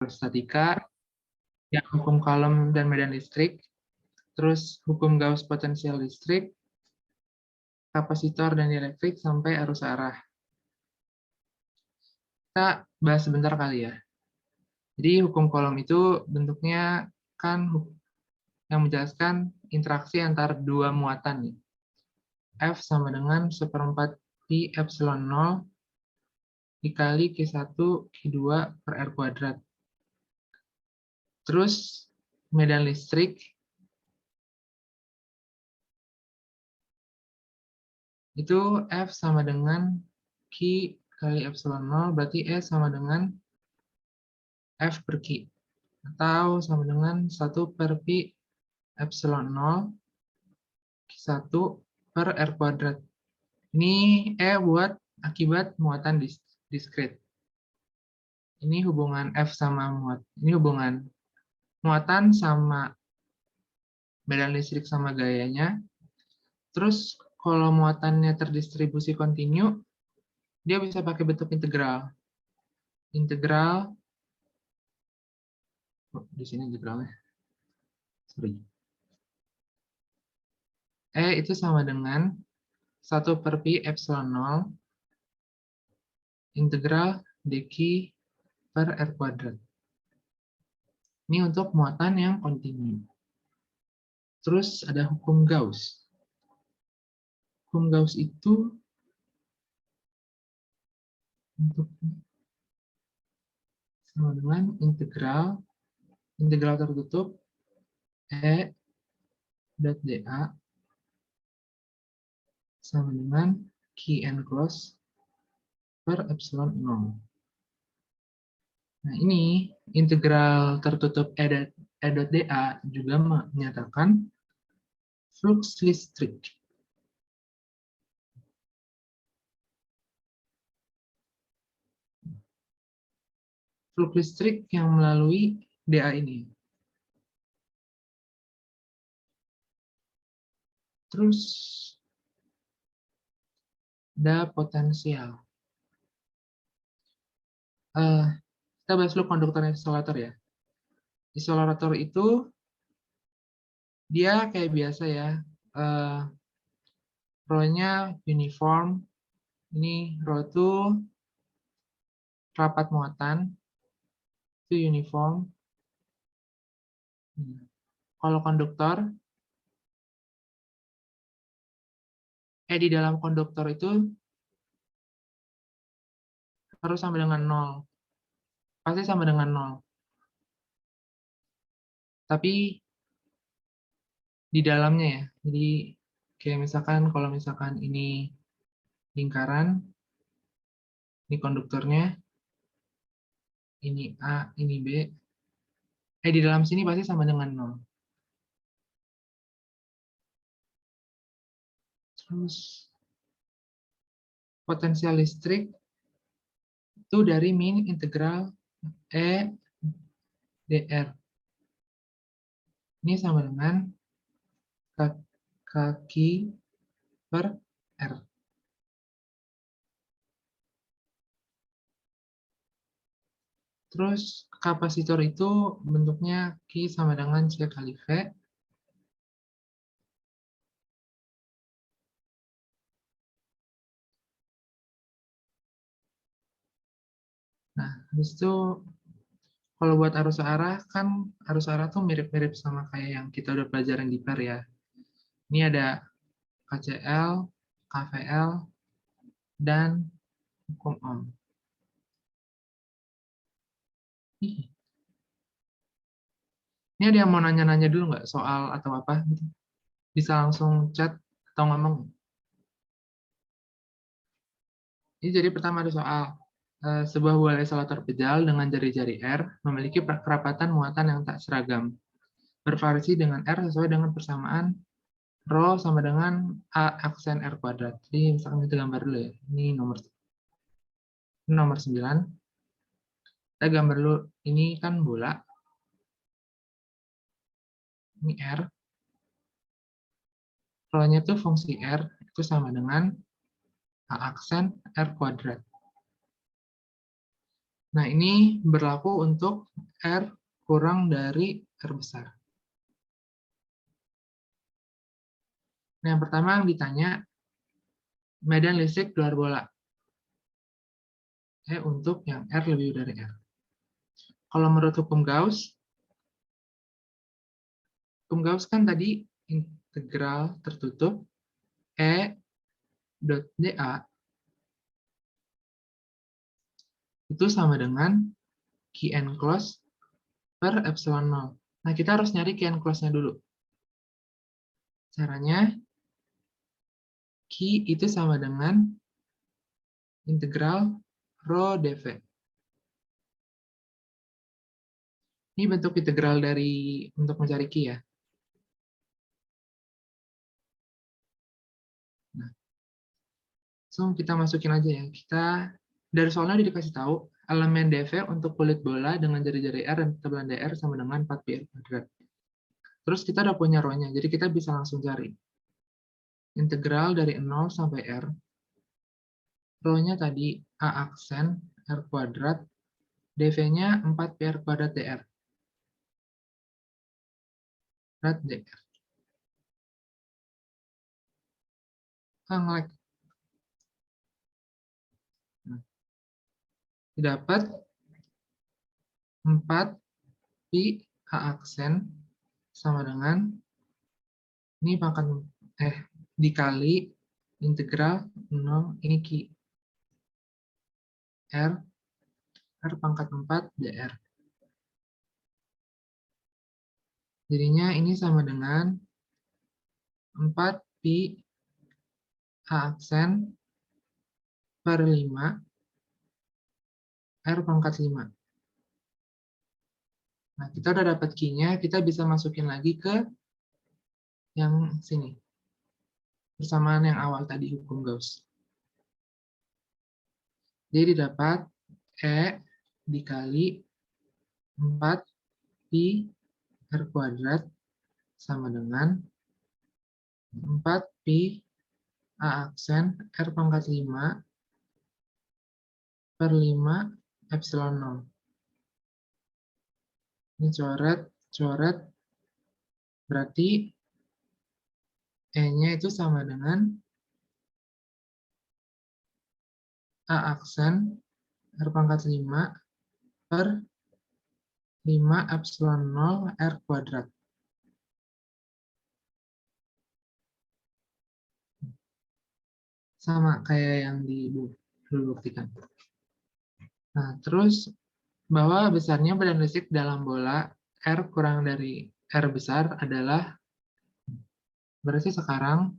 statika, yang hukum Coulomb dan medan listrik, terus hukum Gauss potensial listrik, kapasitor dan dielektrik, sampai arus arah. Kita bahas sebentar kali ya. Jadi hukum Coulomb itu bentuknya kan yang menjelaskan interaksi antar dua muatan nih. F sama dengan 1/4 pi epsilon 0 dikali Q1 Q2 per R kuadrat. Terus medan listrik itu F sama dengan Q kali epsilon 0, berarti E sama dengan F per Q. Atau sama dengan 1 per pi epsilon 0 Q1 per R kuadrat. Ini E buat akibat muatan diskrit. Ini hubungan F sama ini hubungan muatan sama medan listrik sama gayanya. Terus kalau muatannya terdistribusi kontinu, dia bisa pakai bentuk integral. Integral, di sini integralnya. Sorry. E itu sama dengan 1 per pi epsilon 0 integral dq per R kuadrat. Ini untuk muatan yang kontinu. Terus ada hukum Gauss. Hukum Gauss itu untuk sama dengan integral tertutup E dot dA sama dengan Qn close per epsilon 0. Nah, ini integral tertutup E dot dA juga menyatakan flux listrik. Flux listrik yang melalui dA ini. Terus ada potensial. Kita bahas dulu konduktor isolator ya. Isolator itu dia kayak biasa ya. Rho-nya uniform. Ini rho itu rapat muatan. Itu uniform. Kalau konduktor, di dalam konduktor itu harus sama dengan 0. Pasti sama dengan 0. Tapi di dalamnya ya. Jadi kayak misalkan kalau misalkan ini lingkaran, ini konduktornya, ini A, ini B. Di dalam sini pasti sama dengan 0. Terus potensial listrik itu dari min integral E dr. Ini sama dengan kaki per R. Terus kapasitor itu bentuknya Q sama dengan C kali V. Nah, habis itu kalau buat arus arah, kan arus arah tuh mirip-mirip sama kayak yang kita udah pelajarin di PER ya. Ini ada KCL, KVL, dan hukum Ohm. Ini ada yang mau nanya-nanya dulu nggak soal atau apa? Bisa langsung chat atau ngomong. Ini jadi pertama ada soal. Sebuah bola isolator pejal dengan jari-jari R memiliki kerapatan muatan yang tak seragam. Bervariasi dengan R sesuai dengan persamaan Rho sama dengan A aksen R kuadrat. Jadi misalkan kita gambar dulu ya. Ini nomor 9. Kita gambar dulu, ini kan bola. Ini R. Rho-nya itu fungsi R, itu sama dengan A aksen R kuadrat. Nah, ini berlaku untuk R kurang dari R besar. Nah, yang pertama yang ditanya, medan listrik gelar bola. Untuk yang R lebih dari R. Kalau menurut hukum Gauss kan tadi integral tertutup E dot dA itu sama dengan Qn close per epsilon 0. Nah, kita harus nyari Qn close-nya dulu. Caranya, Q itu sama dengan integral rho dV. Ini bentuk integral untuk mencari Q ya. Nah, langsung kita masukin aja ya. Dari soalnya udah dikasih tahu, elemen dV untuk kulit bola dengan jari-jari R dan ketebalan dr sama dengan 4πr kuadrat. Terus kita udah punya rho-nya, jadi kita bisa langsung cari. Integral dari 0 sampai R. Rho-nya tadi A aksen R kuadrat, dV-nya 4πr kuadrat dr. Dr. Ngelek. Nah, dapat 4 pi A aksen sama dengan ini dikali integral 0 ini Q R pangkat 4 dr. Jadinya ini sama dengan 4 pi A aksen per 5 R pangkat 5. Nah, kita udah dapat Q-nya, kita bisa masukin lagi ke yang sini. Persamaan yang awal tadi, hukum Gauss. Jadi dapat E dikali 4 pi R kuadrat sama dengan 4 pi A aksen R pangkat 5 per 5 epsilon 0. Ini coret, berarti E-nya itu sama dengan A aksen R pangkat 5 per 5 epsilon 0 R kuadrat. Sama kayak yang dibuktikan. Nah, terus bahwa besarnya badan listrik dalam bola R kurang dari R besar adalah, berarti sekarang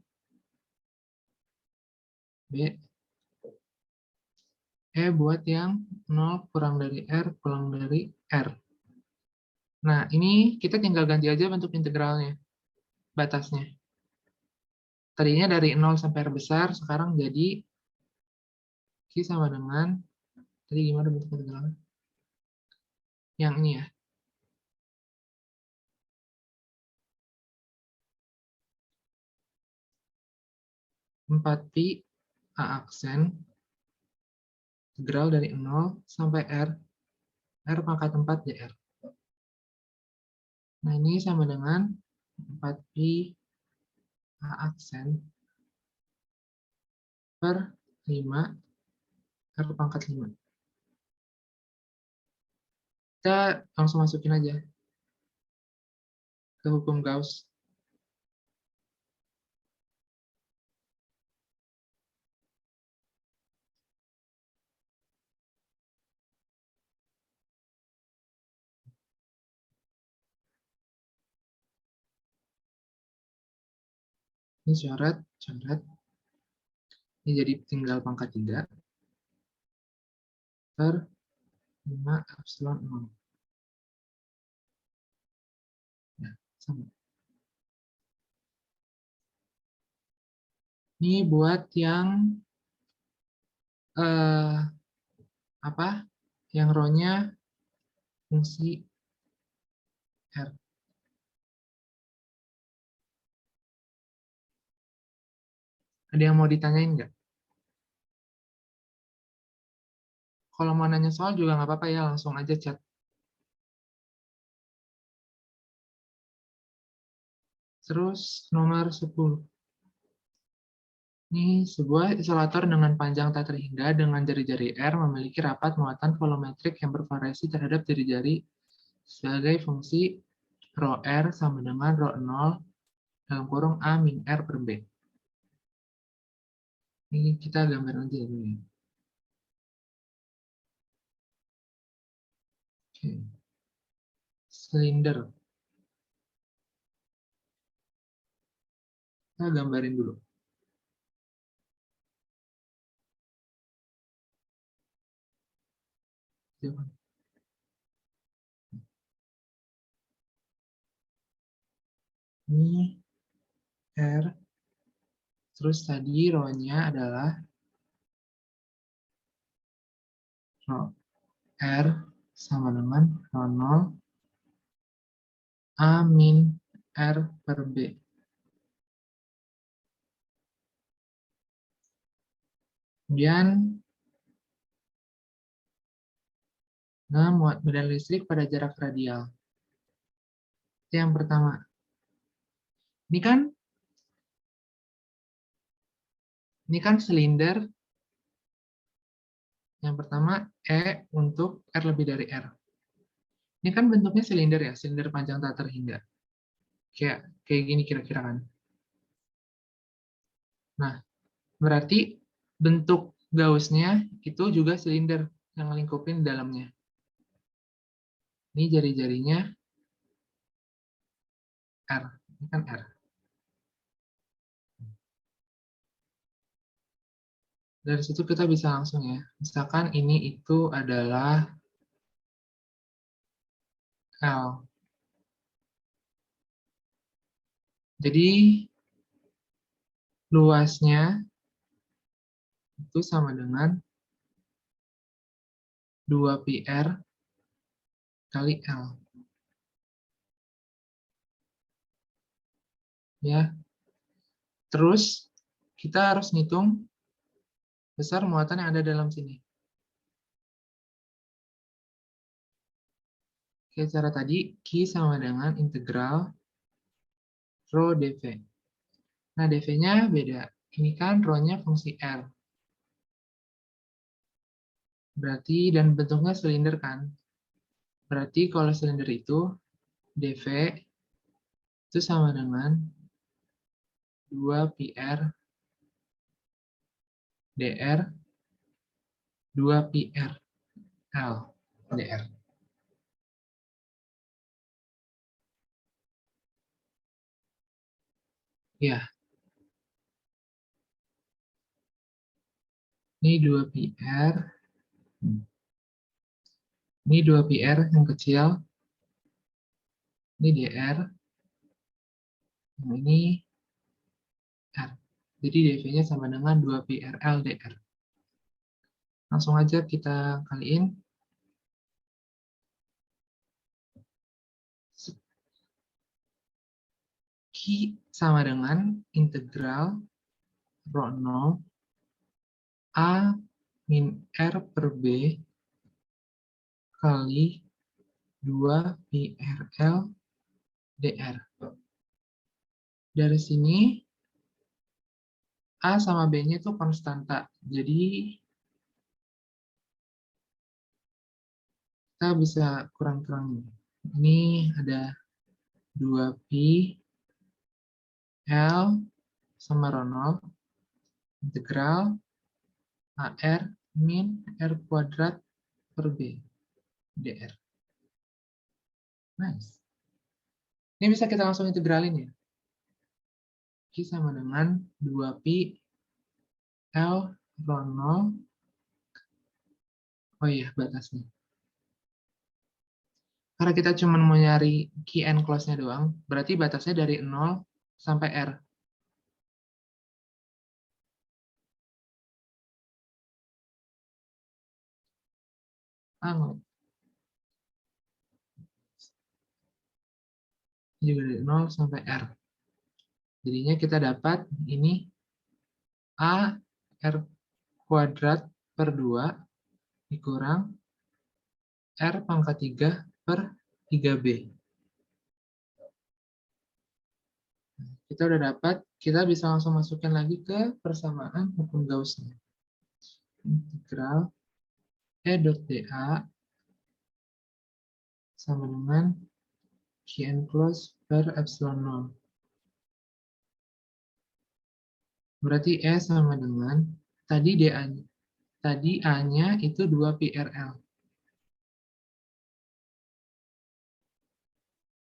B, buat yang 0 kurang dari R kurang dari R. Nah, ini kita tinggal ganti aja bentuk integralnya, batasnya. Tadinya dari 0 sampai R besar, sekarang jadi Q sama dengan, tadi gimana bentuk integralnya? Yang ini ya. 4 pi A aksen integral dari 0 sampai R pangkat 4 dr. Nah, ini sama dengan 4 pi A aksen per 5 R pangkat 5. Kita langsung masukin aja ke hukum Gauss. Ini coret. Ini jadi tinggal pangkat 3 per 5 epsilon 0. Nah, sama. Ini buat yang yang rho-nya fungsi R. Ada yang mau ditanyain nggak? Kalau mau nanya soal juga nggak apa-apa ya, langsung aja chat. Terus nomor 10. Ini sebuah isolator dengan panjang tak terhingga dengan jari-jari R memiliki rapat muatan volumetrik yang bervariasi terhadap jari-jari sebagai fungsi rho R sama dengan rho 0 dalam kurung A min R per B. Ini kita gambar aja dulu ya. Oke. Silinder. Kita gambarin dulu. Ini R. Terus tadi rho-nya adalah rho R sama dengan rho 0 A min R per B. Kemudian, muat medan listrik pada jarak radial. Itu yang pertama. Ini kan silinder. Yang pertama, E untuk R lebih dari R. Ini kan bentuknya silinder ya, silinder panjang tak terhingga. Kayak gini kira-kira kan. Nah, berarti bentuk Gauss-nya itu juga silinder yang lingkupin dalamnya. Ini jari-jarinya R. Ini kan R. Dari situ kita bisa langsung ya. Misalkan ini itu adalah L. Jadi luasnya itu sama dengan 2πr kali L. Ya. Terus kita harus ngitung besar muatan yang ada dalam sini. Oke, cara tadi Q sama dengan integral rho dV. Nah, dV-nya beda. Ini kan rho-nya fungsi R. Berarti, dan bentuknya silinder kan. Berarti kalau silinder itu, dV itu sama dengan 2πr dr 2πr L dr. Ya, ini 2πr. Ini 2πr yang kecil. Ini dr. Yang ini R. Jadi dV-nya sama dengan 2πr L dr. Langsung aja kita kaliin. Q sama dengan integral rho 0 A min R per B kali 2πrL dr. Dari sini, A sama B-nya itu konstanta. Jadi, kita bisa kurang-kurangin. Ini ada 2π L sama rho 0 integral AR min R kuadrat per B dr. Nice. Ini bisa kita langsung integralin ya. Q sama dengan 2π L rho 0. Oh iya, batasnya. Karena kita cuma mau nyari key and close-nya doang, berarti batasnya dari 0 sampai R. Juga dari 0 sampai R. Jadinya kita dapat ini A R kuadrat per 2 dikurang R pangkat 3 per 3B. Kita udah dapat, kita bisa langsung masukin lagi ke persamaan hukum Gauss-nya. Integral E dot dA sama dengan Qn close per epsilon 0. Berarti E sama dengan, tadi dA-nya, tadi A-nya itu 2πRL.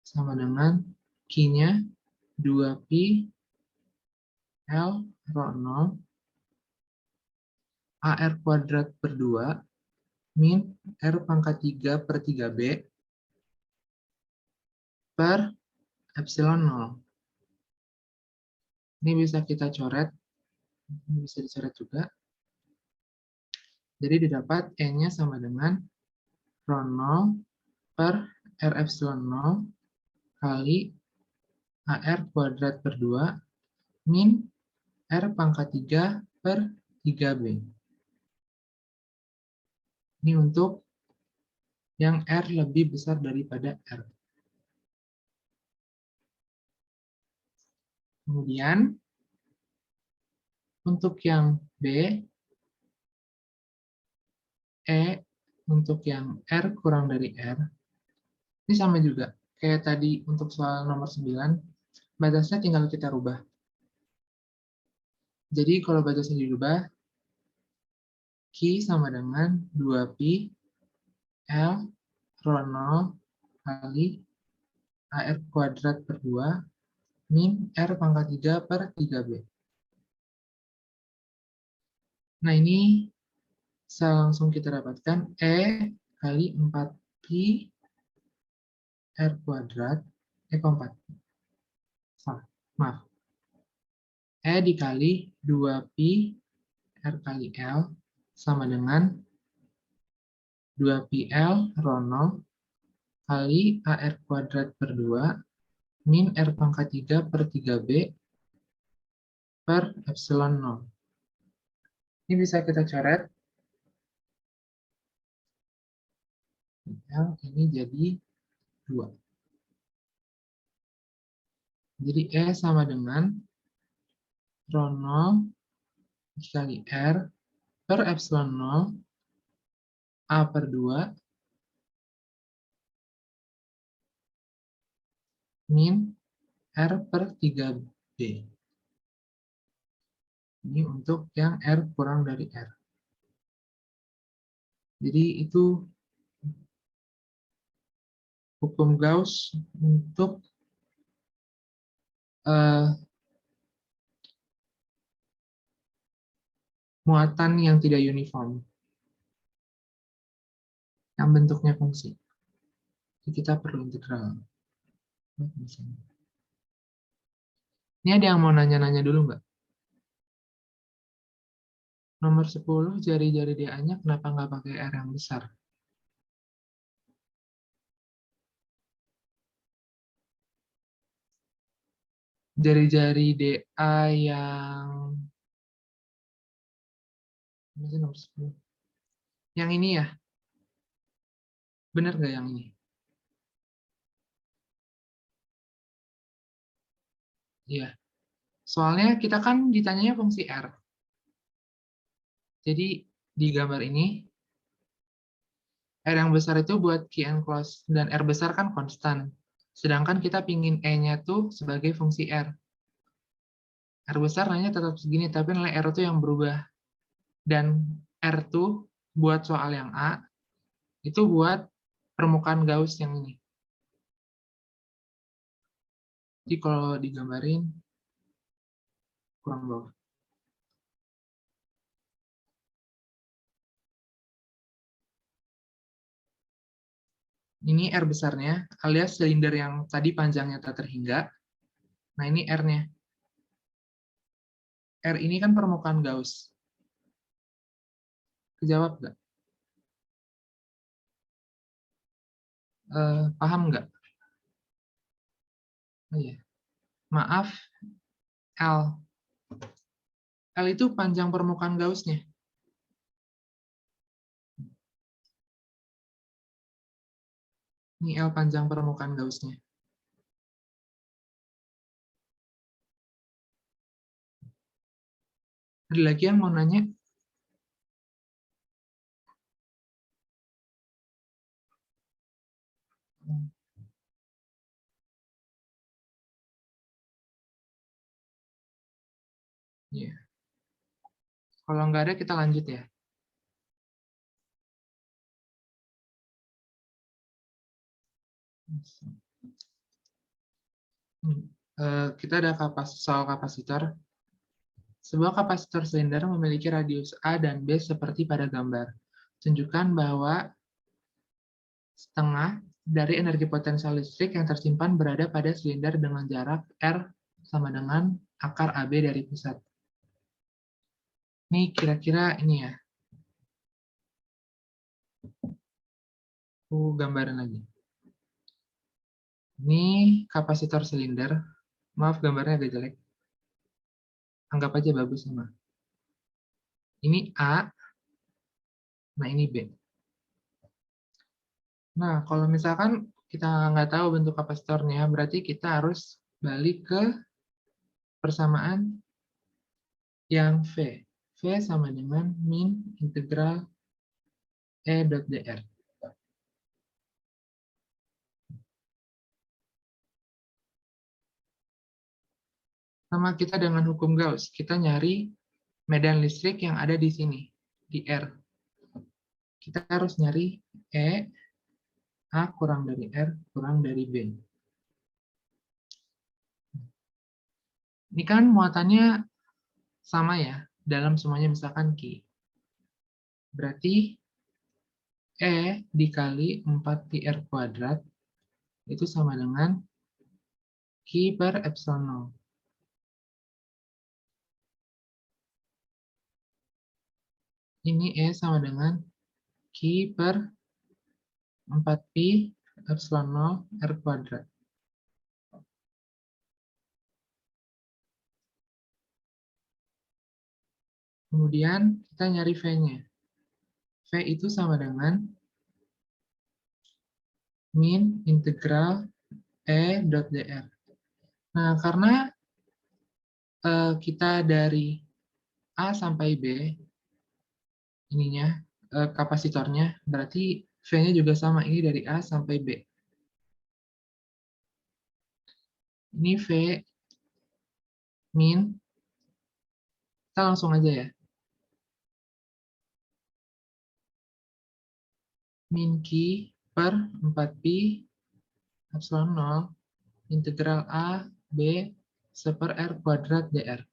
Sama dengan Q-nya 2π L rho 0 AR kuadrat per 2 min R pangkat 3 per 3B per epsilon 0. Ini bisa kita coret, ini bisa dicoret juga. Jadi didapat E-nya sama dengan rho 0 per R epsilon 0 kali AR kuadrat per 2 min R pangkat 3 per 3B. Ini untuk yang R lebih besar daripada R. Kemudian, untuk yang B, E untuk yang R kurang dari R, ini sama juga. Kayak tadi untuk soal nomor 9, batasnya tinggal kita rubah. Jadi kalau batasnya dirubah, Q sama dengan 2π L rho 0 kali AR kuadrat per 2 min R pangkat 3 per 3B. Nah ini bisa langsung kita dapatkan E kali 4π R kuadrat, 4. Salah, maaf. E dikali 2π R kali L sama dengan 2π L rho 0 kali AR kuadrat per 2 min R pangkat 3 per 3B per epsilon 0. Ini bisa kita coret. L ini jadi 2. Jadi E sama dengan rho 0 dikali R per epsilon 0 A per 2 min R per 3B. Ini untuk yang R kurang dari R. Jadi itu hukum Gauss untuk muatan yang tidak uniform, yang bentuknya fungsi. Jadi kita perlu integral. Ini ada yang mau nanya-nanya dulu nggak? Nomor 10, jari-jari DA-nya kenapa nggak pakai R yang besar? Jari-jari DA yang... nomor 10. Yang ini ya? Benar nggak yang ini? Iya. Soalnya kita kan ditanyanya fungsi R. Jadi di gambar ini, R yang besar itu buat Qn close, dan R besar kan konstan. Sedangkan kita pingin E-nya tuh sebagai fungsi R. R besar nilainya tetap segini, tapi nilai R itu yang berubah. Dan R tuh buat soal yang A, itu buat permukaan Gauss yang ini. Jadi kalau digambarin, kurang bawah. Ini R besarnya, alias silinder yang tadi panjangnya tak terhingga. Nah ini R-nya. R ini kan permukaan Gauss. Kejawab nggak? Paham nggak? Oh iya. Maaf, L. L itu panjang permukaan Gauss-nya. Ini L panjang permukaan Gauss-nya. Ada lagi yang mau nanya? Iya. Kalau nggak ada, kita lanjut ya. Kita ada soal kapasitor. Sebuah kapasitor silinder memiliki radius A dan B seperti pada gambar. Tunjukkan bahwa setengah dari energi potensial listrik yang tersimpan berada pada silinder dengan jarak R sama dengan akar AB dari pusat. Ini kira-kira ini ya. Aku gambarin lagi. Ini kapasitor silinder. Maaf gambarnya agak jelek. Anggap aja bagus sama. Ini A, nah ini B. Nah, kalau misalkan kita nggak tahu bentuk kapasitornya, berarti kita harus balik ke persamaan yang V. V sama dengan min integral E dot dr. Sama kita dengan hukum Gauss, kita nyari medan listrik yang ada di sini, di R. Kita harus nyari E, A kurang dari R, kurang dari B. Ini kan muatannya sama ya, dalam semuanya misalkan Q. Berarti E dikali 4πr kuadrat itu sama dengan Q per epsilon 0. Ini E sama dengan Q per 4π epsilon 0 R kuadrat. Kemudian kita nyari V-nya. V itu sama dengan min integral E dot dr. Nah, karena kita dari A sampai B, ininya kapasitornya, berarti V-nya juga sama. Ini dari A sampai B. Ini V min, kita langsung aja ya. Min Q per 4π epsilon 0 integral A B seper R kuadrat dr.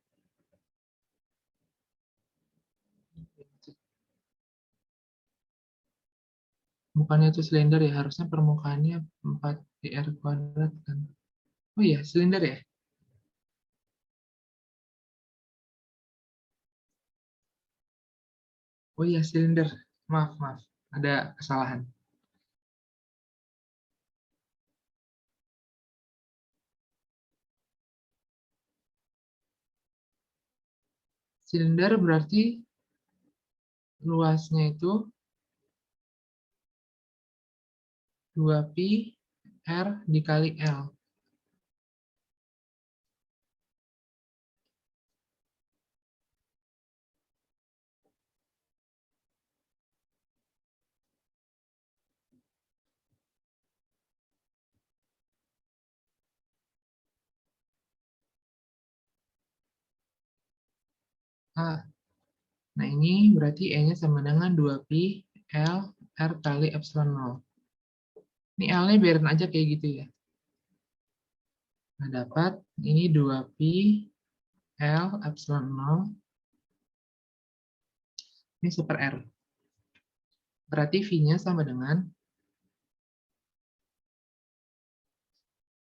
Bukannya itu silinder ya, harusnya permukaannya 4πr kuadrat kan. Oh iya, silinder ya? Oh iya, silinder. Maaf, maaf. Ada kesalahan. Silinder berarti luasnya itu 2π R dikali L. Ah, nah ini berarti E-nya sama dengan 2π L R kali epsilon 0. Ini L-nya biarin aja kayak gitu ya. Nah, dapat ini 2π L epsilon 0. Ini super R. Berarti V-nya sama dengan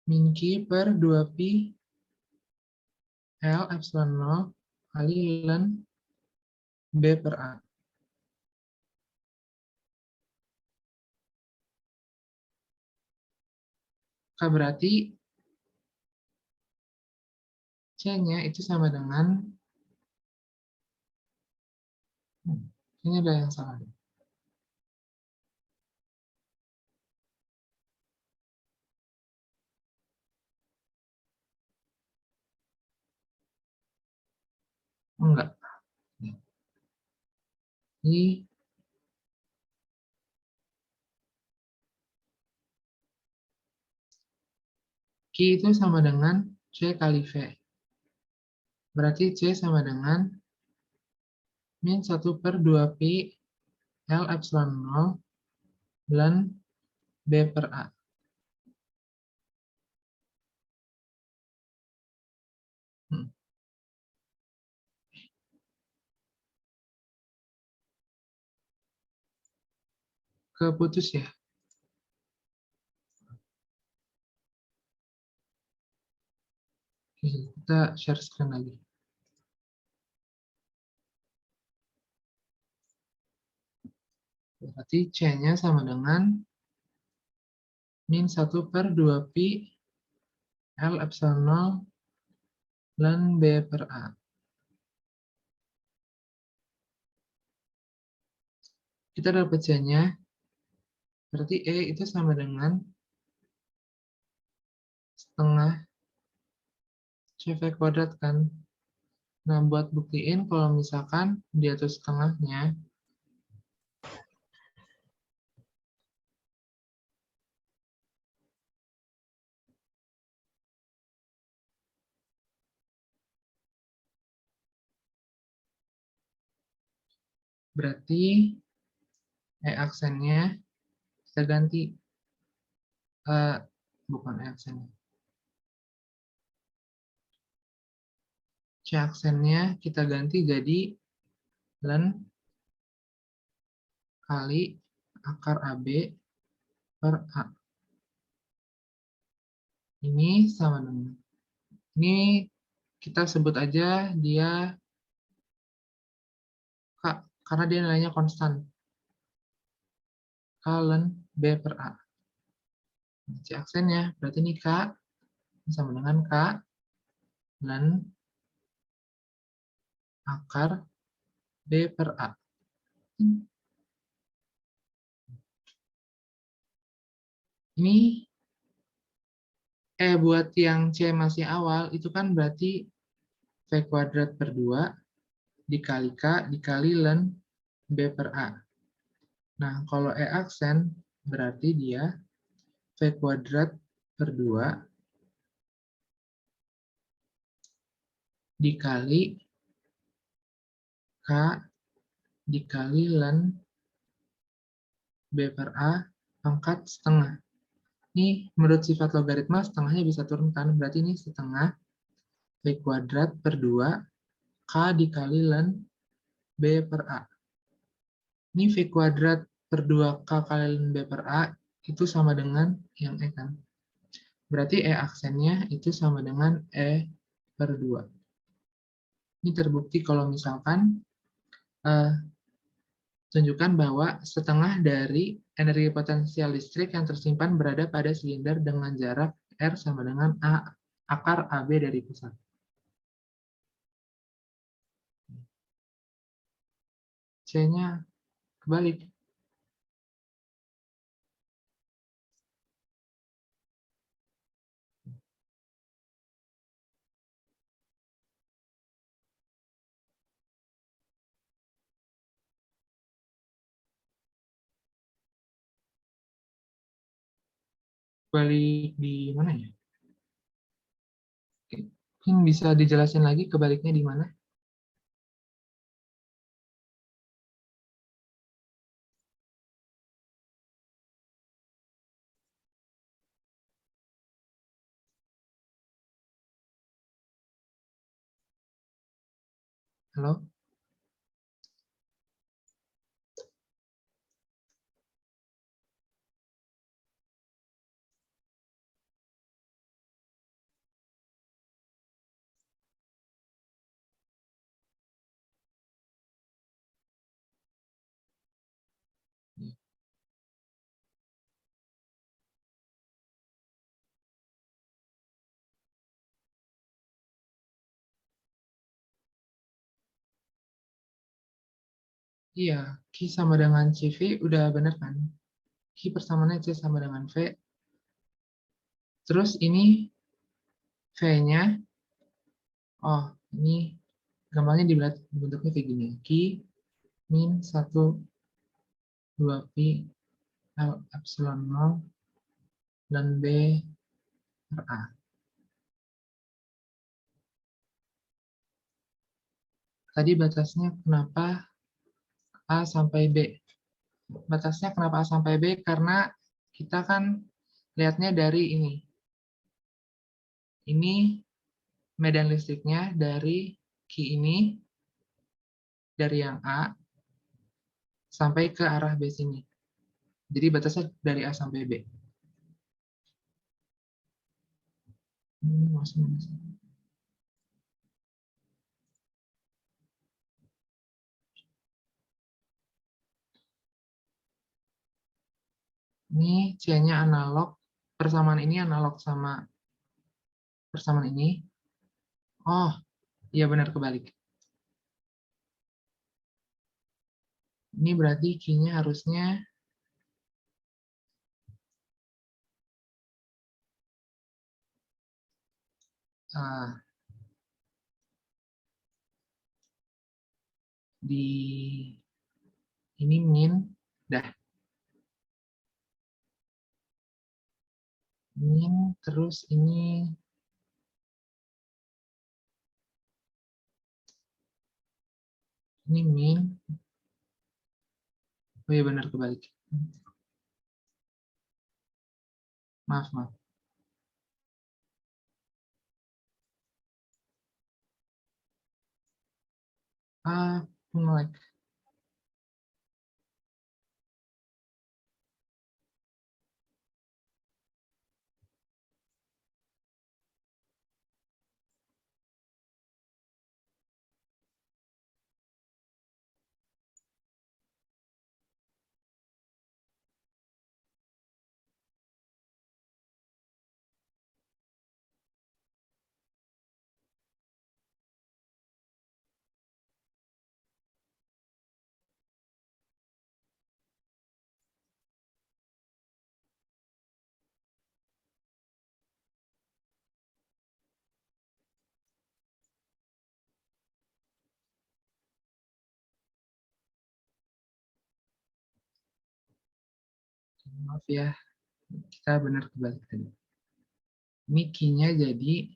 min Q per 2π L epsilon 0 kali ln B per A. Berarti C-nya itu sama dengan, ini ada yang salah. Enggak. Ini Q itu sama dengan C kali V. Berarti C sama dengan min 1/2pi L epsilon 0 bulan B per A. Keputus ya. Oke, kita share screen lagi. Berarti C-nya sama dengan min 1/2pi L epsilon 0 bulan B per A. Kita dapat C-nya, berarti E itu sama dengan setengah CV kuadrat kan. Nah, buat buktiin kalau misalkan dia tuh setengahnya, berarti E aksennya kita ganti, bukan E aksennya. C aksennya kita ganti jadi len kali akar AB per A. Ini sama dengan, ini kita sebut aja dia K, karena dia nilainya konstan. K len B per A. C aksennya, berarti ini K sama dengan K len akar B per A. Ini buat yang C masih awal, itu kan berarti V kuadrat per 2 dikali K dikali len B per A. Nah, kalau E aksen, berarti dia V kuadrat per 2 dikali K dikali len B per A pangkat setengah. Ini menurut sifat logaritma setengahnya bisa turunkan, berarti ini setengah V kuadrat per 2 K dikali len B per A. Ini V kuadrat per 2K kali len B per A itu sama dengan yang E kan. Berarti E aksennya itu sama dengan E per 2. Ini terbukti kalau misalkan tunjukkan bahwa setengah dari energi potensial listrik yang tersimpan berada pada silinder dengan jarak R sama dengan akar AB dari pusat. C-nya kebalik. Balik di mana ya? Mungkin bisa dijelasin lagi kebaliknya di mana? Halo? Iya, Q sama dengan CV udah bener kan? Q persamaannya C sama dengan V. Terus ini V-nya, oh ini Gampangnya dibentuknya kayak gini. Q min 1, 2 pi L epsilon 0 dan B per A. Tadi batasnya kenapa A sampai B? Batasnya kenapa A sampai B? Karena kita kan lihatnya dari ini. Ini medan listriknya dari Q ini, dari yang A, sampai ke arah B sini. Jadi batasnya dari A sampai B. Ini masuk. Ini C-nya analog, persamaan ini analog sama persamaan ini. Oh, iya benar kebalik. Ini berarti Q-nya harusnya di ini min, dah. Min, terus ini min. Oh iya benar kebalik. Maaf, maaf. Melek. Maaf ya, kita benar kebalik tadi. Ini Q-nya jadi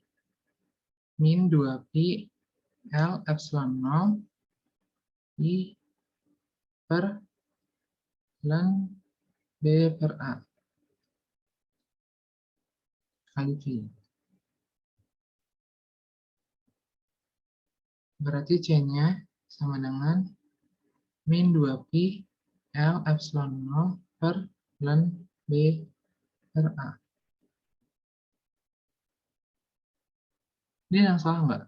min 2 pi L epsilon 0 I per ln B per A kali V. Berarti C-nya sama dengan min 2 pi L epsilon 0 per ln B per A. Ini yang salah nggak?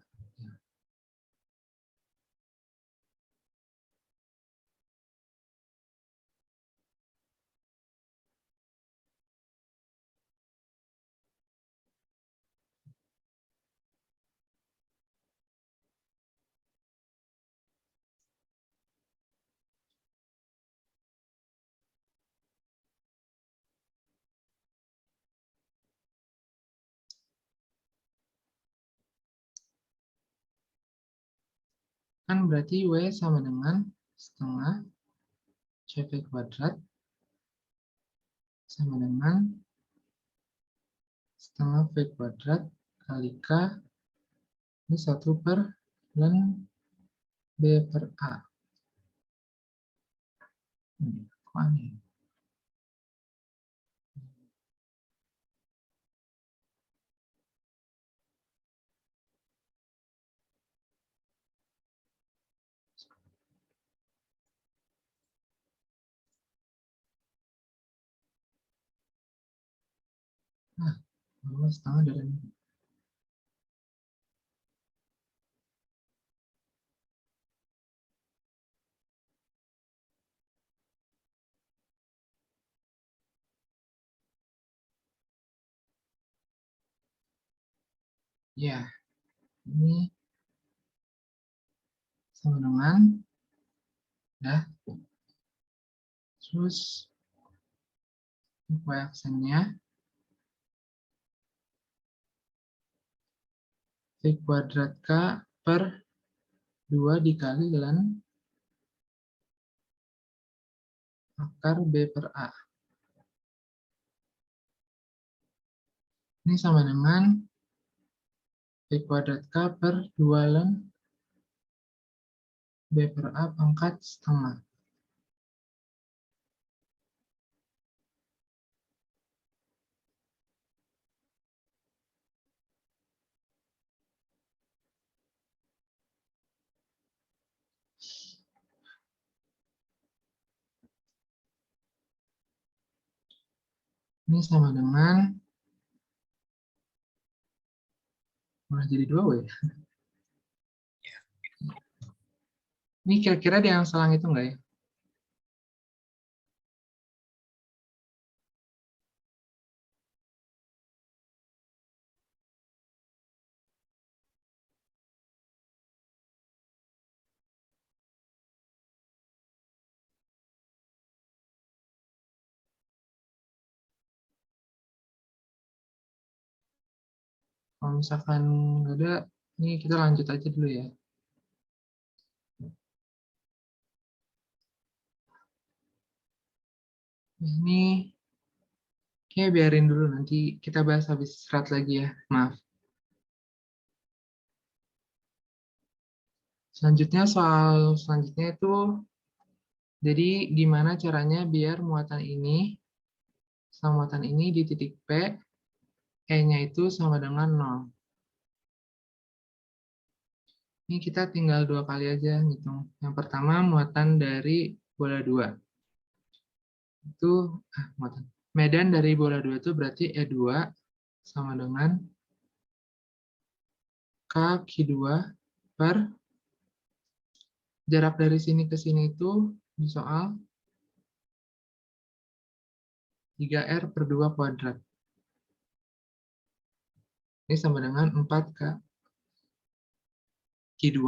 Kan berarti W sama dengan setengah CV kuadrat sama dengan setengah V kuadrat kali K ini 1 per ln B per A. Kok aneh? Nah, setengah dari ini. Ya, ini sama dengan ya. Terus y aksennya V kuadrat K per 2 dikali ln akar B per A. Ini sama dengan B kuadrat K per 2 ln B per A pangkat setengah. Ini sama dengan, malah jadi 2W ya. Ini kira-kira di yang selang itu enggak ya? Kalau misalkan nggak ada, ini kita lanjut aja dulu ya. Ini kayak biarin dulu, nanti kita bahas habis serat lagi ya, maaf. Selanjutnya soal selanjutnya itu, jadi gimana caranya biar muatan ini sama muatan ini di titik P, E-nya itu sama dengan 0. Ini kita tinggal 2 kali aja ngitung. Yang pertama muatan dari bola 2. Itu, muatan. Medan dari bola 2 itu berarti E2 sama dengan K Q2 per jarak dari sini ke sini itu di soal 3R per 2 kuadrat. Ini sama dengan 4K Q2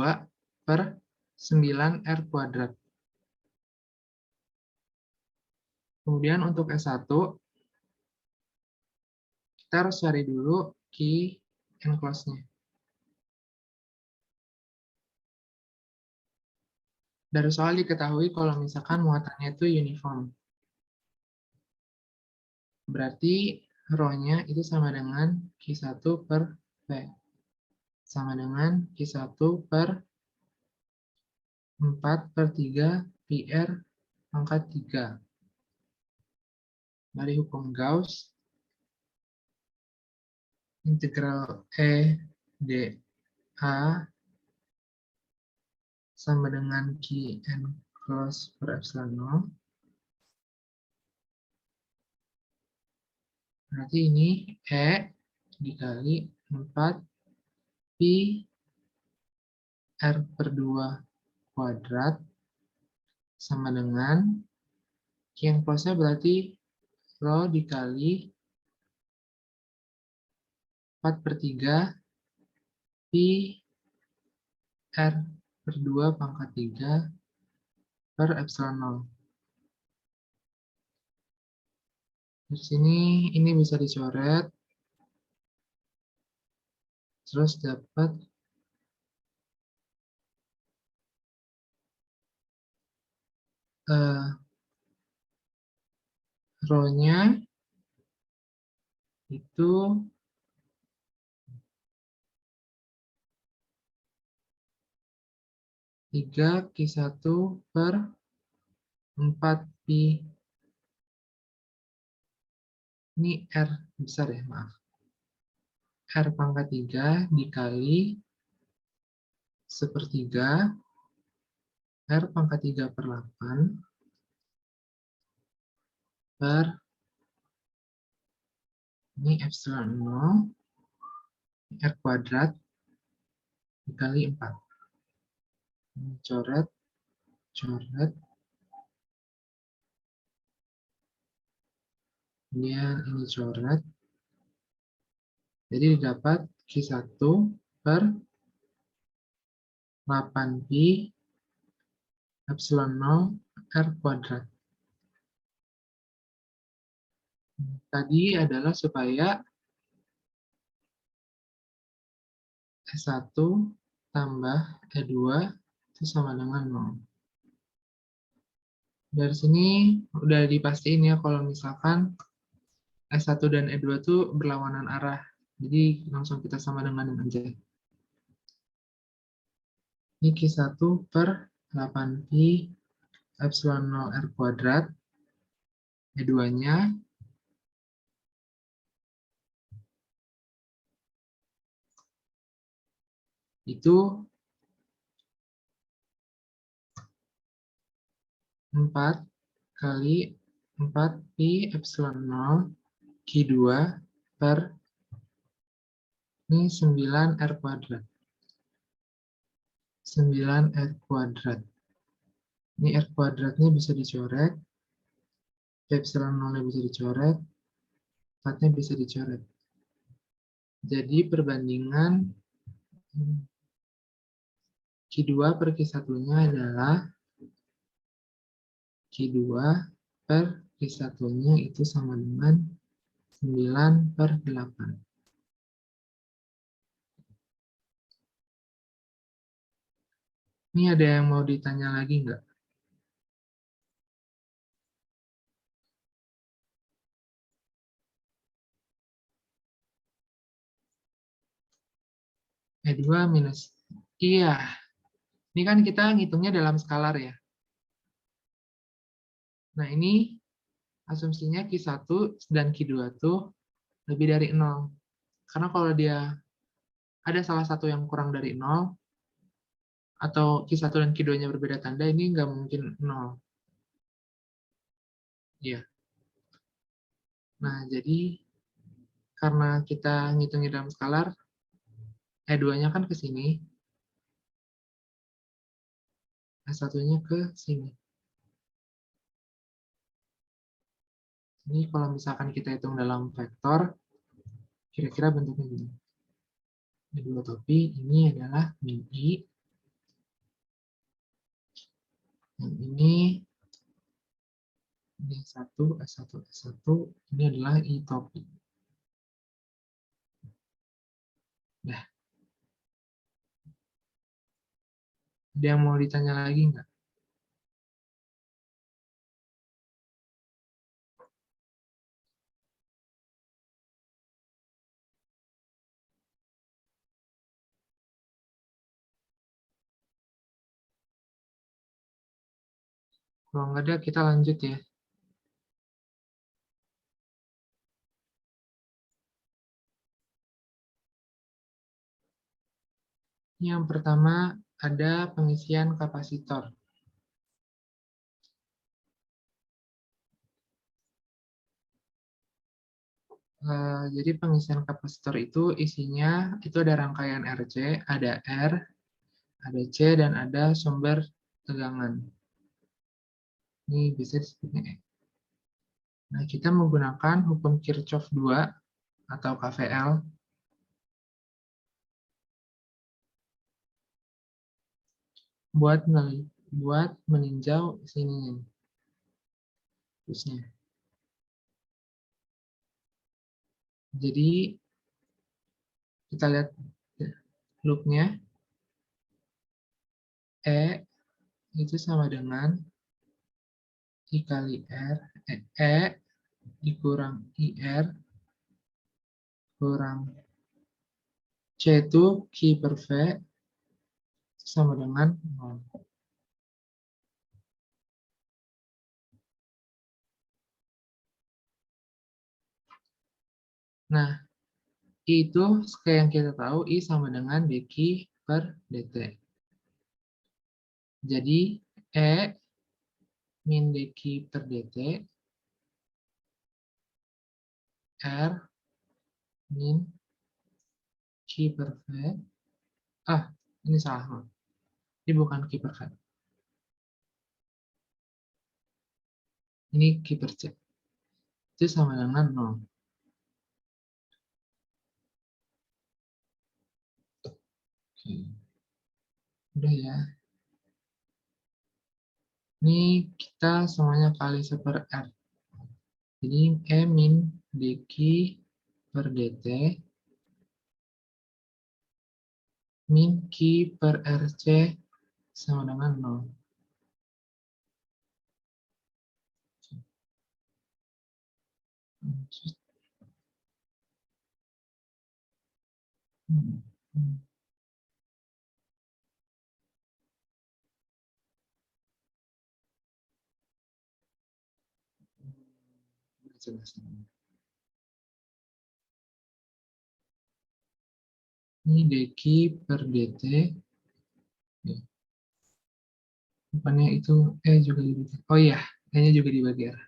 per 9R kuadrat. Kemudian untuk S1, kita harus cari dulu Q enclose-nya. Dari soal diketahui kalau misalkan muatannya itu uniform. Berarti rho-nya itu sama dengan Q1 per P. Sama dengan Q1 per 4 per 3 PR pangkat 3. Dari hukum Gauss, integral E dA sama dengan Qn cross per epsilon 0. Berarti ini E dikali 4 Pi R per 2 kuadrat sama dengan Qn cross-nya berarti rho dikali 4 per 3 Pi R per 2 pangkat 3 per epsilon 0. Di sini ini bisa dicoret. Terus dapat rho-nya itu 3Q1 per 4 Pi. Ini R besar ya, maaf. R pangkat 3 dikali sepertiga R pangkat 3 per 8 per ini epsilon 0 R kuadrat dikali 4. Ini coret, coret. Kemudian ini coret. Jadi didapat Q1 per 8 Pi epsilon 0 R kuadrat. Tadi adalah supaya S1 tambah E2 itu sama dengan 0. Dari sini udah dipastiin ya kalau misalkan S1 dan E2 itu berlawanan arah. Jadi langsung kita sama dengan aja. Ini Q1 per 8Pi epsilon 0 R kuadrat. E2-nya itu 4 kali 4Pi epsilon 0 Q2 per ini 9 R kuadrat. 9 R kuadrat. Ini R kuadratnya bisa dicoret, epsilon 0-nya bisa dicoret, 4-nya bisa dicoret. Jadi perbandingan Q2 per Q1-nya adalah Q2 per Q1-nya itu sama dengan 9 per 8. Ini ada yang mau ditanya lagi nggak? E2 minus. Iya. Ini kan kita ngitungnya dalam skalar ya. Nah ini asumsinya Q1 dan Q2 tuh lebih dari 0. Karena kalau dia ada salah satu yang kurang dari 0, atau Q1 dan Q2-nya berbeda tanda, ini nggak mungkin 0. Iya. Nah, jadi karena kita ngitungnya dalam skalar, E2-nya kan ke sini, S1-nya ke sini. Ini kalau misalkan kita hitung dalam vektor, kira-kira bentuknya gini. E2 topi ini adalah min I. Yang ini S1, S1, S1, ini adalah I topi. Nah, ada yang mau ditanya lagi nggak? Kalau nggak ada, kita lanjut ya. Yang pertama, ada pengisian kapasitor. Jadi pengisian kapasitor itu isinya, itu ada rangkaian RC, ada R, ada C, dan ada sumber tegangan. Ini bisa disebutnya E. Nah, kita menggunakan hukum Kirchhoff 2 atau KVL buat meninjau sini terusnya. Jadi kita lihat loop-nya. E itu sama dengan I kali R, E dikurang IR kurang C itu Q per V sama dengan 0. Nah, I itu kayak yang kita tahu, I sama dengan dQ per dt. Jadi, E min dQ per dt, R min Q per V. Ini salah. Ini bukan Q per V. Ini Q per C. Itu sama dengan 0. Oke. Udah ya. Ini kita semuanya kali 1 per R. Jadi E min dQ per dt min Q per RC sama dengan 0. Ini dq per dt. Ya. Bukannya itu juga dibagi. Oh iya, E-nya juga dibagi R.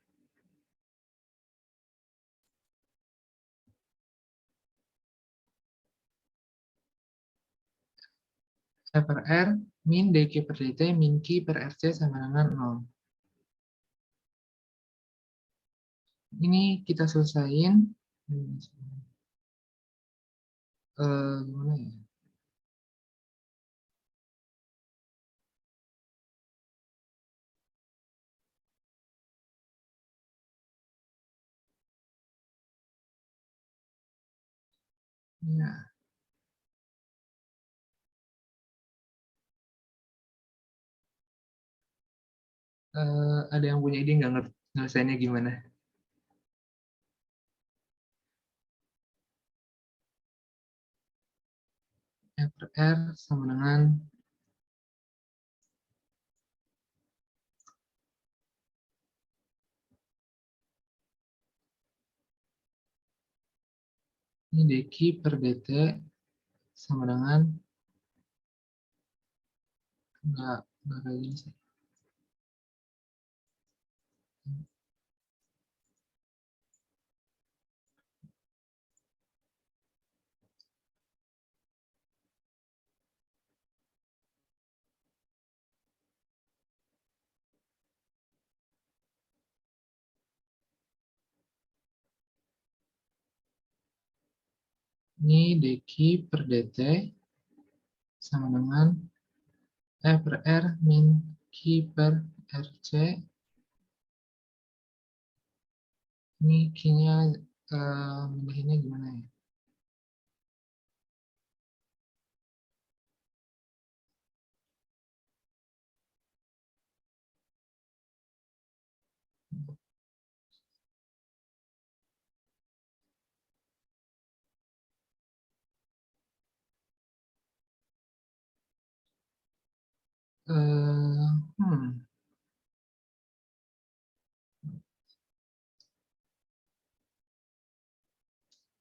E per R min dq per dt min q per rc sama dengan 0. Ini kita selesaiin. Gimana ya? Ya. Ada yang punya ide nggak ngerti nyelesainnya gimana? E per R sama dengan ini dq per dt sama dengan nggak kayak gini sih. Ini dq per dt sama dengan E per R min Q per RC. Ini Q-nya mindahinnya gimana ya? Eh, hmm,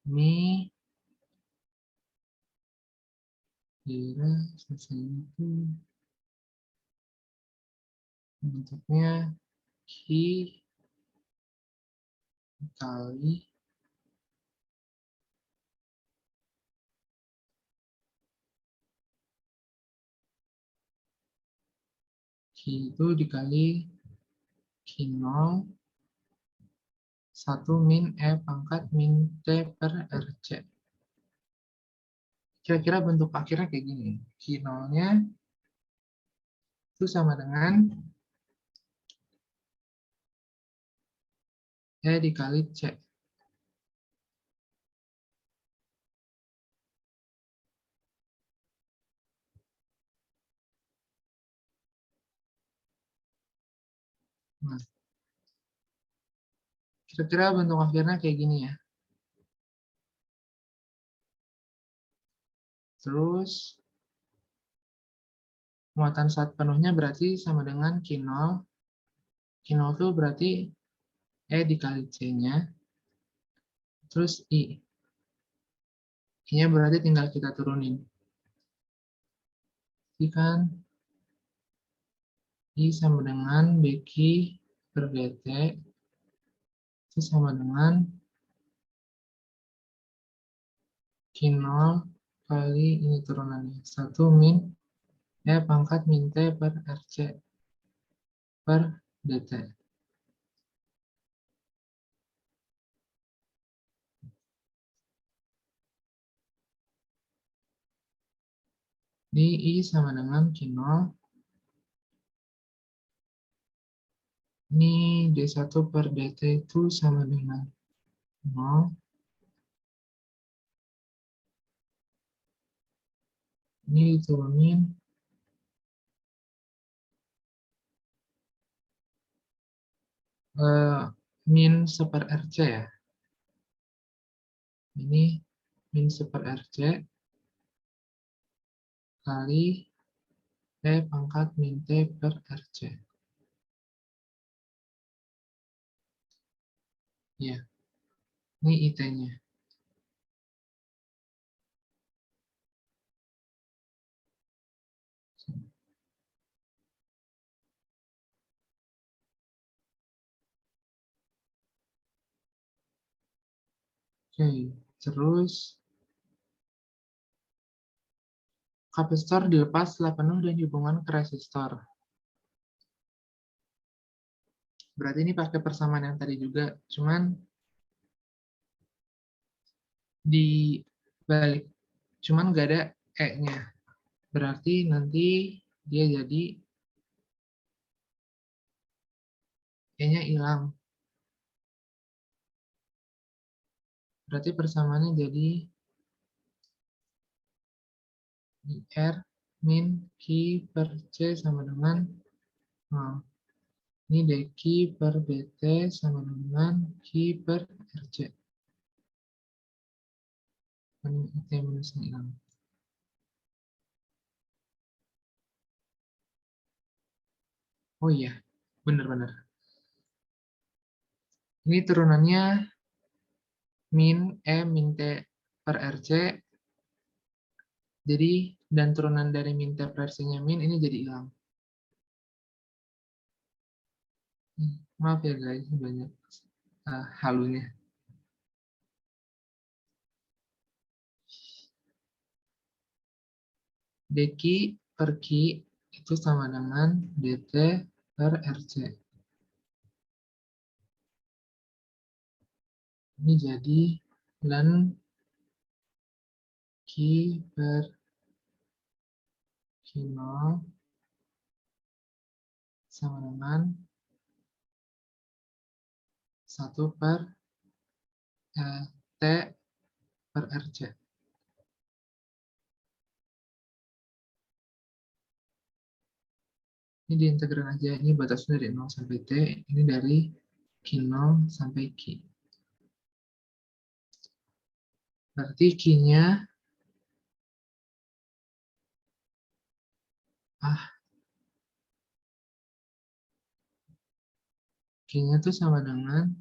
Ini kira selesai itu bentuknya Q kali Q itu dikali Q0 1 min E pangkat min T per RC. Kira-kira bentuk akhirnya kayak gini. Q0-nya itu sama dengan E dikali C. Nah, kira-kira bentuk akhirnya kayak gini ya. Terus muatan saat penuhnya berarti sama dengan Q0. Q0 itu berarti E dikali C-nya. Terus I. I-nya berarti tinggal kita turunin. I kan I sama dengan BQ per DT. Itu sama dengan Q0 kali ini turunannya. 1 min E pangkat min T per RC per DT. Di I sama dengan Q0. Ini D1 per DT itu sama dengan 0. Ini diturunin min super RC ya. Ini min super RC kali T pangkat min T per RC. Ya, ini IT-nya. Oke, terus kapasitor dilepas setelah penuh dan dihubungkan ke resistor. Berarti ini pakai persamaan yang tadi juga, cuman di balik, cuman nggak ada E-nya. Berarti nanti dia jadi E-nya hilang. Berarti persamaannya jadi R min Q per C sama dengan ini dq per dt sama dengan Q per RC. T minusnya hilang. Oh iya, benar-benar. Ini turunannya min E min T per RC. Jadi, dan turunan dari min T per RC-nya min, ini jadi hilang. Maaf ya guys, banyak halunya. dq per Q itu sama dengan dt per RC. Ini jadi ln Q per Q0 sama dengan 1 per T per RC. Ini diintegral aja, ini batasnya dari 0 sampai T, ini dari Q0 sampai Q. Berarti Q-nya Q-nya itu sama dengan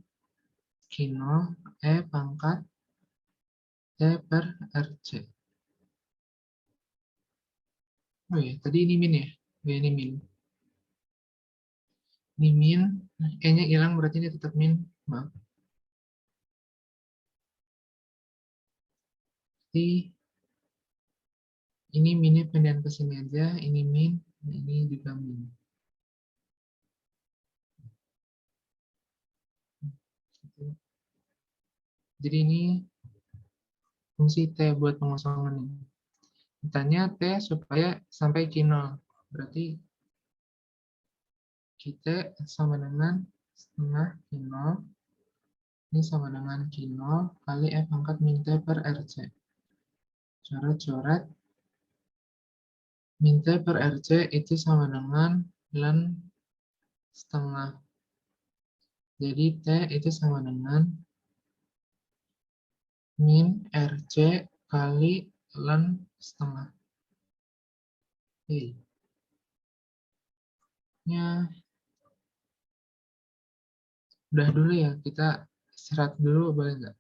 Q0 E pangkat T per RC. Oh ya, tadi ini min ya? Ya, ini min. Ini min, E-nya hilang berarti ini tetap min. Maaf. Jadi, ini minnya pindahan ke sini aja, ini min, ini juga min. Jadi ini fungsi T buat pengosongan ini. Ditanya T supaya sampai Q0. Berarti kita sama dengan setengah Q0. Ini sama dengan Q0 kali F pangkat min T per RC. Coret-coret. Min T per RC itu sama dengan ln setengah. Jadi T itu sama dengan min RC kali ln setengah. Oke. Ya, udah dulu ya, kita istirahat dulu boleh nggak?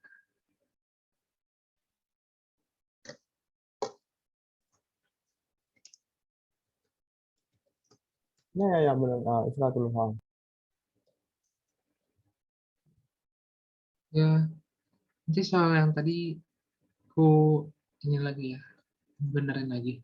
Ya, benar. Istirahat dulu, Bang. Ya, nanti soal yang tadi aku ini lagi ya, benerin lagi.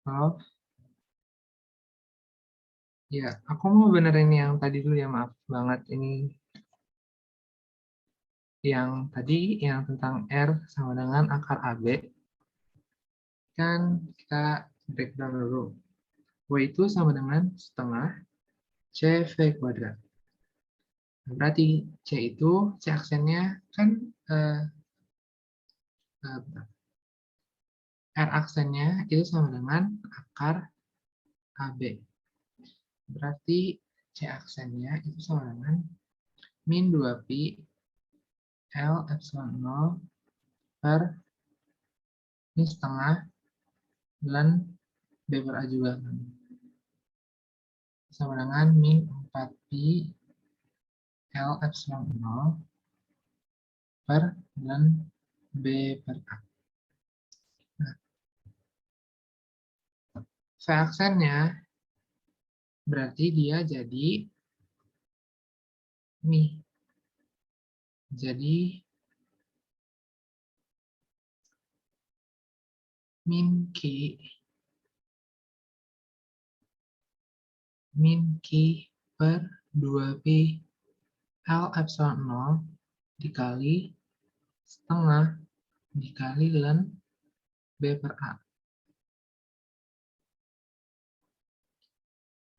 Oh, ya, aku mau benerin yang tadi dulu ya, maaf banget. Ini yang tadi, yang tentang R sama dengan akar AB, kan kita breakdown dulu. W itu sama dengan setengah CV kuadrat. Berarti C aksennya kan eh, R aksennya itu sama dengan akar AB. Berarti C aksennya itu sama dengan min 2pi L epsilon 0 per ini setengah bulan B per A juga kan. Sama dengan min 4pi L epsilon 0 per bulan B per A. Nah, V aksennya berarti dia jadi ini. Jadi min Q per 2pi L epsilon 0 dikali setengah dikali ln B per A.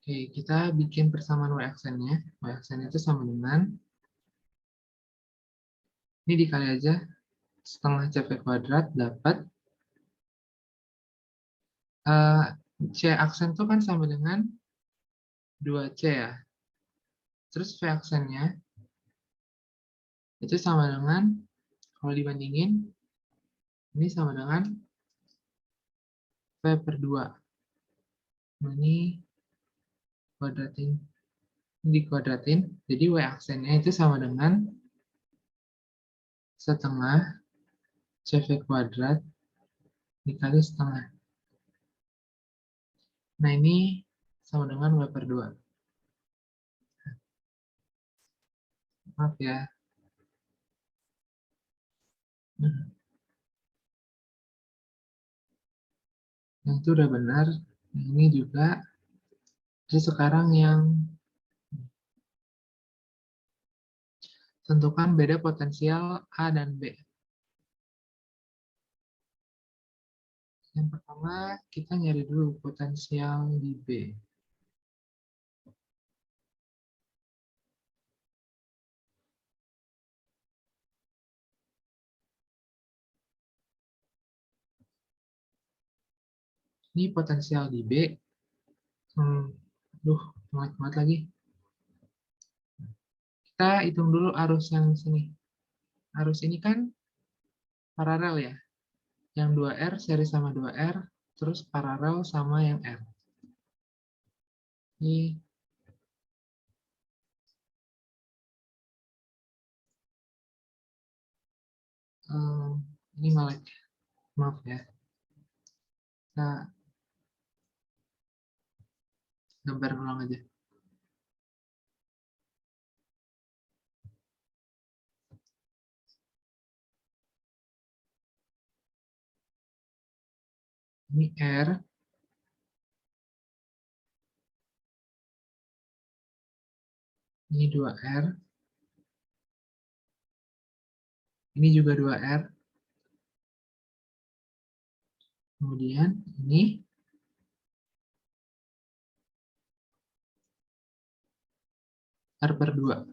Oke, kita bikin persamaan Y aksennya. Y aksennya itu sama dengan, ini dikali aja, setengah CV kuadrat dapat, C aksen itu kan sama dengan 2C ya. Terus V aksennya itu sama dengan, kalau dibandingin, ini sama dengan V per 2. Nah, ini kuadratin, ini dikuadratin, jadi Y aksennya itu sama dengan setengah CV kuadrat dikali setengah. Nah, ini sama dengan Y per 2. Maaf ya. Yang itu udah benar. Ini juga. Jadi sekarang yang tentukan beda potensial A dan B. Yang pertama, kita nyari dulu potensial di B. Ini potensial di B. Aduh, melek banget lagi. Kita hitung dulu arus yang sini. Arus ini kan paralel ya. Yang 2R seri sama 2R, terus paralel sama yang R. Ini ini melek. Maaf ya. Kita gambar ulang aja. Ini R. Ini 2R. Ini juga 2R. Kemudian ini R per 2.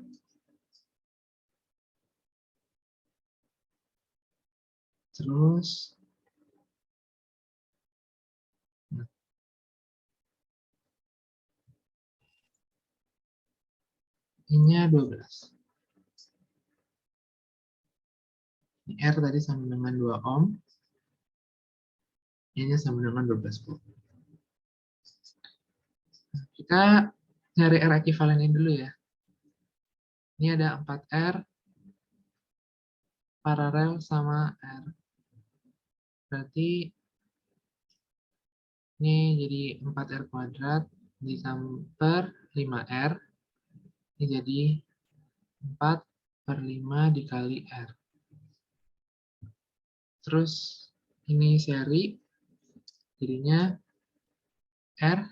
Terus ininya 12. Ini R tadi sama dengan 2 ohm. Ini sama dengan 12 volt. Kita nyari R ekivalennya dulu ya. Ini ada 4R paralel sama R. Berarti ini jadi 4R kuadrat ditambah 5R. Ini jadi 4 per 5 dikali R. Terus ini seri, jadinya R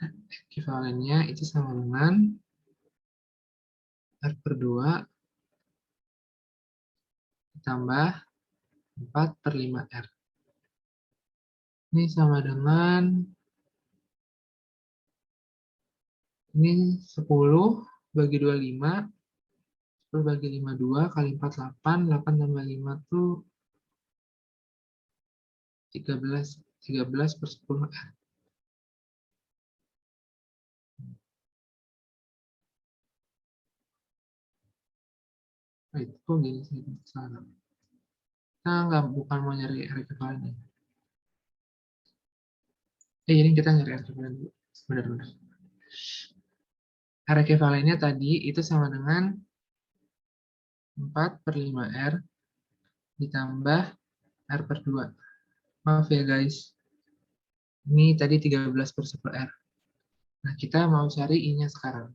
ekivalennya itu sama dengan R per 2 ditambah 4 per 5R. Ini sama dengan, ini 10 bagi 25, 10 bagi 5, 2, kali 4, 8, 8 tambah 5 tuh 13, 13 per 10R. Nah, itu kok gini sih, salah. Kita bukan mau nyari R equivalent. Ini kita nyari R equivalent dulu. Benar-benar. R equivalentnya tadi itu sama dengan 4 per 5R ditambah R per 2. Maaf ya guys. Ini tadi 13 per 10R. Nah, kita mau cari I-nya sekarang.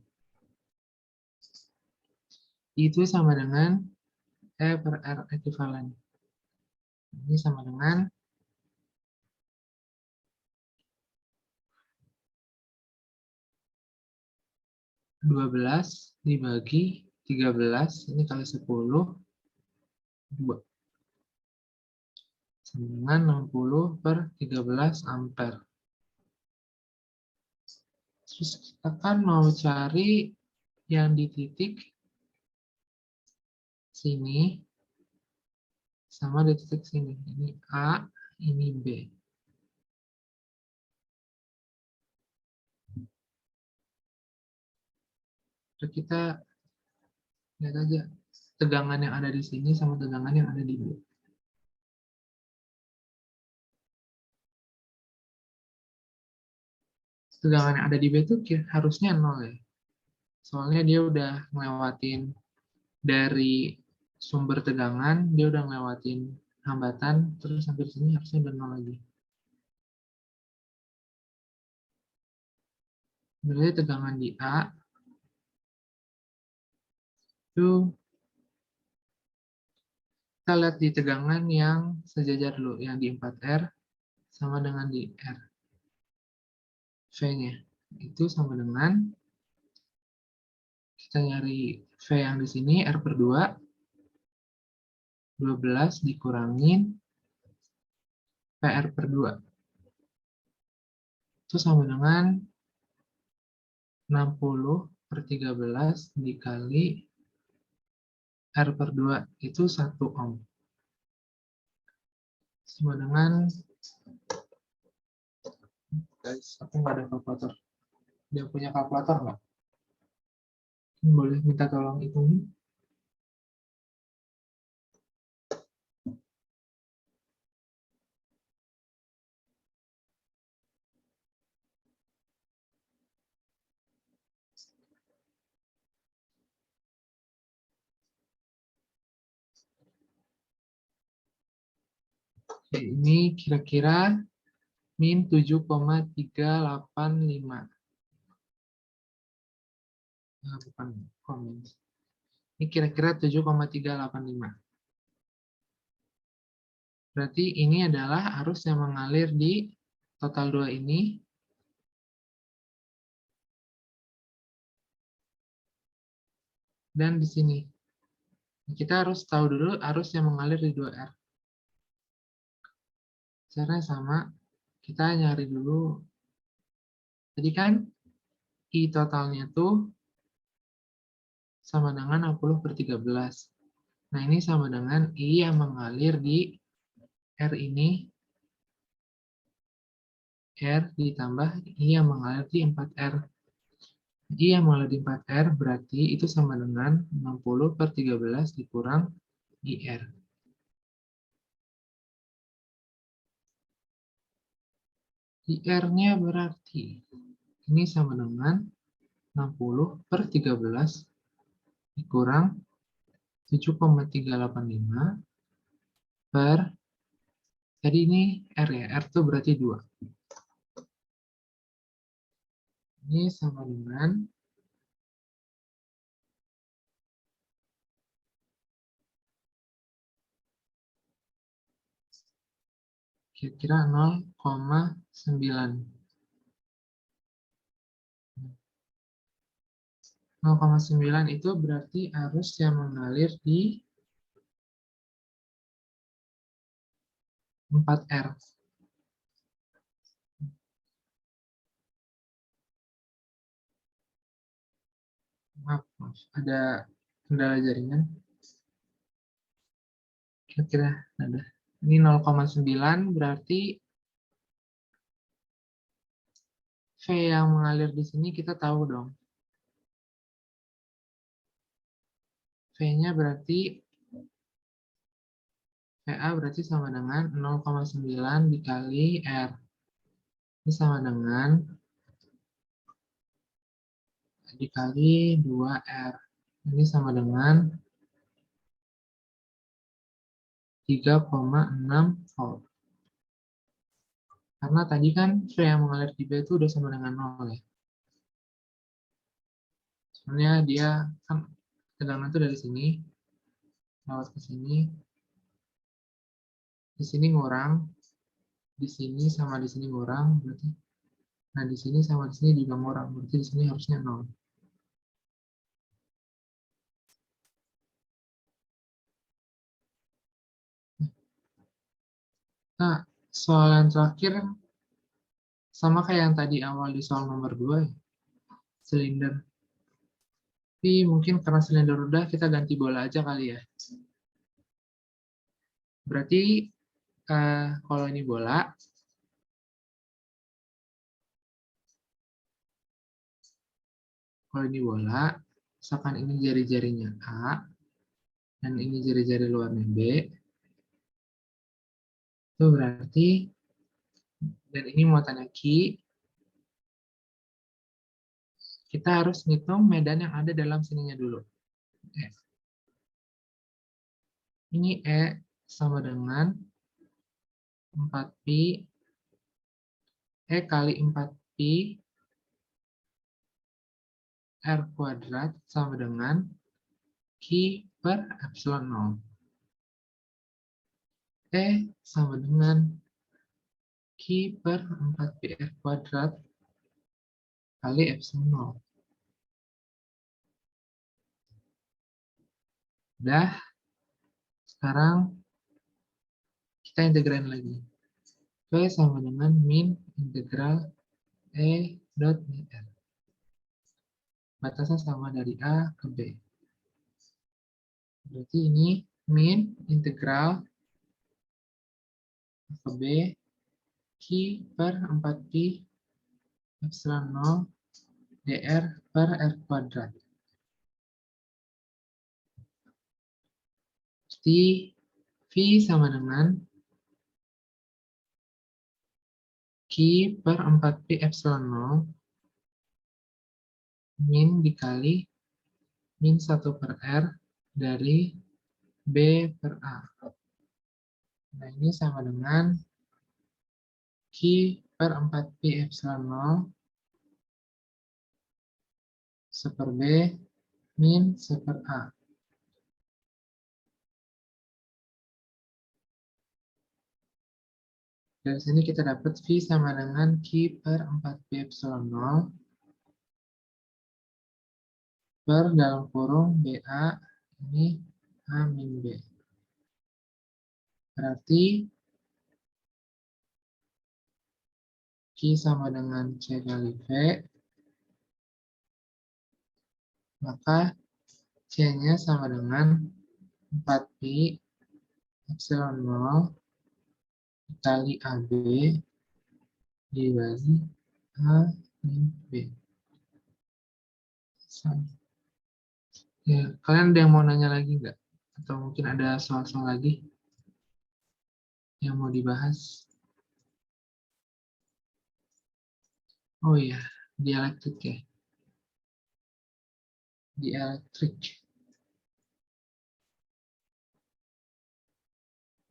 Itu sama dengan E per R equivalent. Ini sama dengan 12 dibagi 13, ini kali 10, 2. Sama dengan 60 per 13 ampere. Terus kita kan mau cari yang di titik sini sama di titik sini. Ini A, ini B. Terus kita lihat aja tegangan yang ada di sini sama tegangan yang ada di B. Tegangan yang ada di B itu harusnya 0 ya. Soalnya dia udah ngelewatin dari sumber tegangan, dia udah ngelewatin hambatan, terus sampai sini harusnya udah 0 lagi. Berarti tegangan di A itu kita lihat di tegangan yang sejajar dulu, yang di 4R sama dengan di R. V-nya itu sama dengan, kita nyari V yang di sini, R per 2, 12 dikurangin PR per 2. Itu sama dengan 60 per 13 dikali R per 2, itu 1 ohm. Sama dengan, guys, aku nggak ada kalkulator. Dia punya kalkulator nggak? Boleh minta tolong hitungin. Oke, ini kira-kira min 7,385. Nah, bukan komen. Ini kira-kira 7,385. Berarti ini adalah arus yang mengalir di total 2 ini. Dan di sini. Kita harus tahu dulu arus yang mengalir di 2R. Caranya sama. Kita nyari dulu. Tadi kan I totalnya tuh sama dengan 60 per 13. Nah, ini sama dengan I yang mengalir di R ini. R ditambah I yang mengalir di 4R. I yang mengalir di 4R berarti itu sama dengan 60 per 13 dikurang IR. IR-nya berarti ini sama dengan 60 per 13 dikurang 7,385 per, tadi ini R ya, R itu berarti 2. Ini sama dengan kira-kira 0,9. 0,9 itu berarti arus yang mengalir di 4R. Maaf, ada kendala jaringan. Kira-kira ada. Ini 0,9 berarti V yang mengalir di sini kita tahu dong. V-nya berarti VA berarti sama dengan 0,9 dikali R. Ini sama dengan dikali 2R. Ini sama dengan 3,6 volt. Karena tadi kan V yang mengalir di B itu udah sama dengan 0 ya. Sebenarnya dia kan tegangan itu dari sini, lewat ke sini, di sini ngurang, di sini sama di sini ngurang, berarti. Nah, di sini sama di sini juga ngurang, berarti di sini harusnya 0. Nah, soal yang terakhir sama kayak yang tadi awal di soal nomor 2 ya, silinder. Tapi mungkin karena silinder udah, kita ganti bola aja kali ya. Berarti kalau ini bola, misalkan ini jari-jarinya A, dan ini jari-jari luarnya B, itu berarti, dan ini muatannya Q, kita harus ngitung medan yang ada dalam sininya dulu. Ini E sama dengan 4pi, E kali 4pi R kuadrat sama dengan Q per epsilon 0. E sama dengan Q per 4pi R kuadrat kali epsilon 0. Udah, sekarang kita integralin lagi. V sama dengan min integral E dot dr. Batasnya sama dari A ke B. Berarti ini min integral A ke B Q per 4pi epsilon 0 dr per R kuadrat. Jadi V sama dengan Q per 4pi epsilon 0 min dikali min 1 per R dari B per A. Nah, ini sama dengan Q per 4pi epsilon 0 seper B min seper A. Dari sini kita dapat V sama dengan Q per 4pi epsilon 0 per dalam kurung BA, ini A min B. Berarti Q sama dengan C kali V, maka C-nya sama dengan 4pi epsilon 0 dikali AB dibagi A min B. Ya, kalian ada yang mau nanya lagi nggak? Atau mungkin ada soal-soal lagi yang mau dibahas? Oh iya, dielektrik ya. Dielektrik.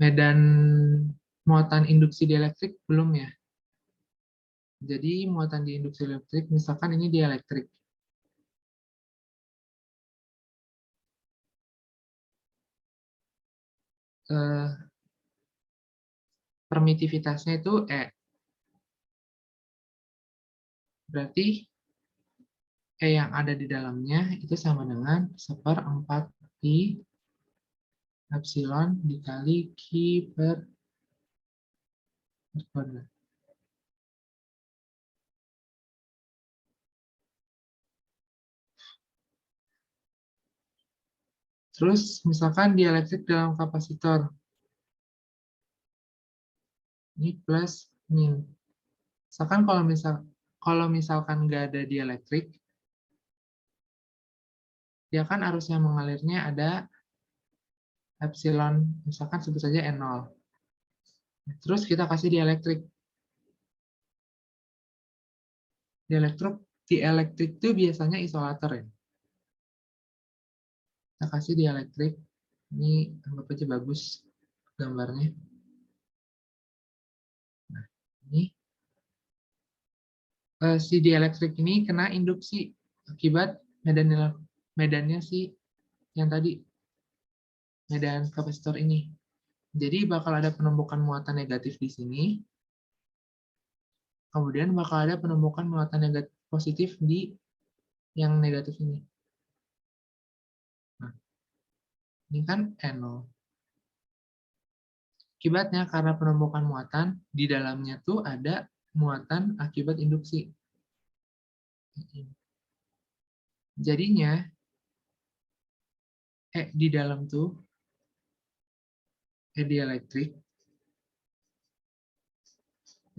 Medan muatan induksi dielektrik belum ya? Jadi muatan di induksi elektrik, misalkan ini dielektrik. Permitivitasnya itu E. Berarti E yang ada di dalamnya itu sama dengan 1/4 pi epsilon dikali Q per kuadrat. Terus misalkan dielektrik dalam kapasitor. Ini plus min. Misalkan kalau misalkan nggak ada dielektrik, dia kan arus yang mengalirnya ada epsilon, misalkan sebut saja N0. Terus kita kasih dielektrik. Dielektrik itu biasanya isolator ya. Kita kasih dielektrik. Ini anggap aja bagus gambarnya. Nah, ini si dielektrik ini kena induksi akibat medannya si yang tadi, medan kapasitor ini. Jadi bakal ada penumbukan muatan negatif di sini, kemudian bakal ada penumbukan muatan negatif positif di yang negatif ini. Nah, ini kan N0. Akibatnya karena penumbukan muatan, di dalamnya tuh ada muatan akibat induksi. Jadinya, di dalam tuh, dielektrik,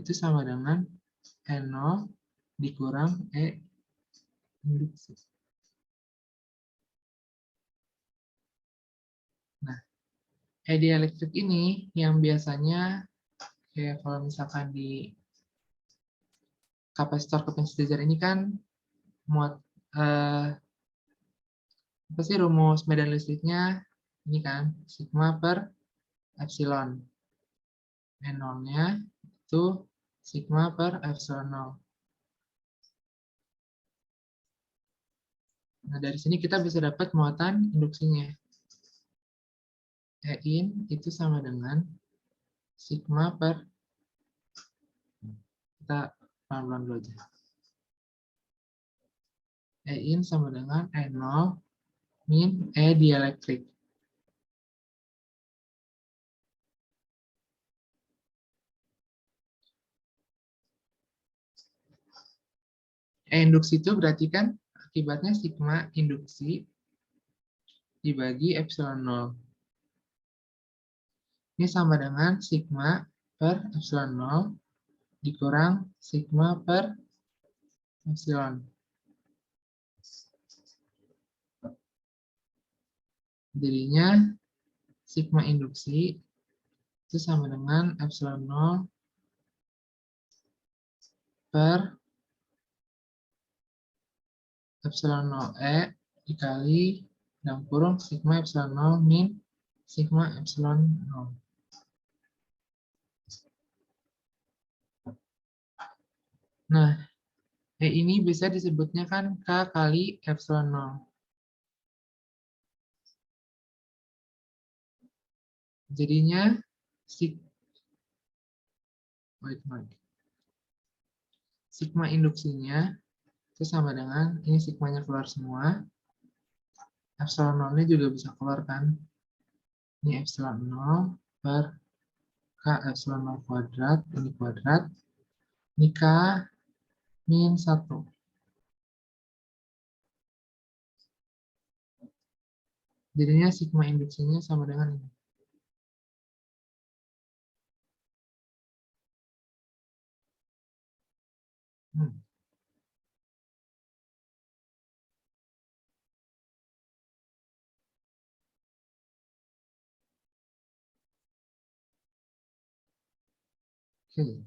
itu sama dengan N0 dikurang E induksi. Nah, dielektrik ini yang biasanya kayak kalau misalkan di kapasitor ini kan muat apa sih rumus medan listriknya ini kan sigma per epsilon. N0-nya itu sigma per epsilon 0. Nah, dari sini kita bisa dapat muatan induksinya. E-in itu sama dengan sigma per, kita pelan-pelan dulu aja. E-in sama dengan E0 min E dielektrik. E induksi itu berarti kan akibatnya sigma induksi dibagi epsilon 0. Ini sama dengan sigma per epsilon 0 dikurang sigma per epsilon. Jadinya sigma induksi itu sama dengan epsilon 0 per epsilon 0E dikali dalam kurung sigma epsilon 0 min sigma epsilon 0. Nah, ini bisa disebutnya kan K kali epsilon 0. Jadinya sigma induksinya itu sama dengan, ini sigmanya keluar semua, epsilon 0-nya juga bisa keluar kan. Ini epsilon 0 per K epsilon 0 kuadrat, ini kuadrat, ini K min 1. Jadinya sigma induksinya sama dengan ini. Oke.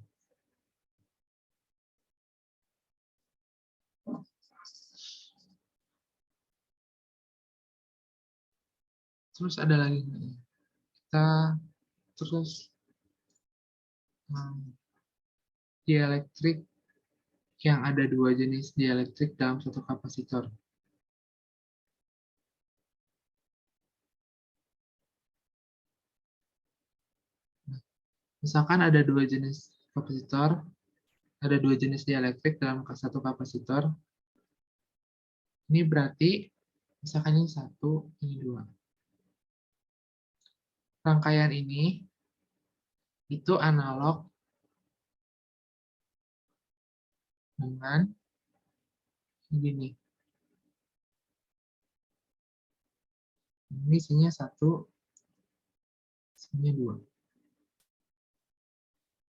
Terus ada lagi kita terus dielektrik yang ada dua jenis dielektrik dalam satu kapasitor. Misalkan ada dua jenis kapasitor, ada dua jenis dielektrik dalam satu kapasitor. Ini berarti, misalkan ini 1, ini 2. Rangkaian ini itu analog dengan ini. Ini isinya 1, isinya 2.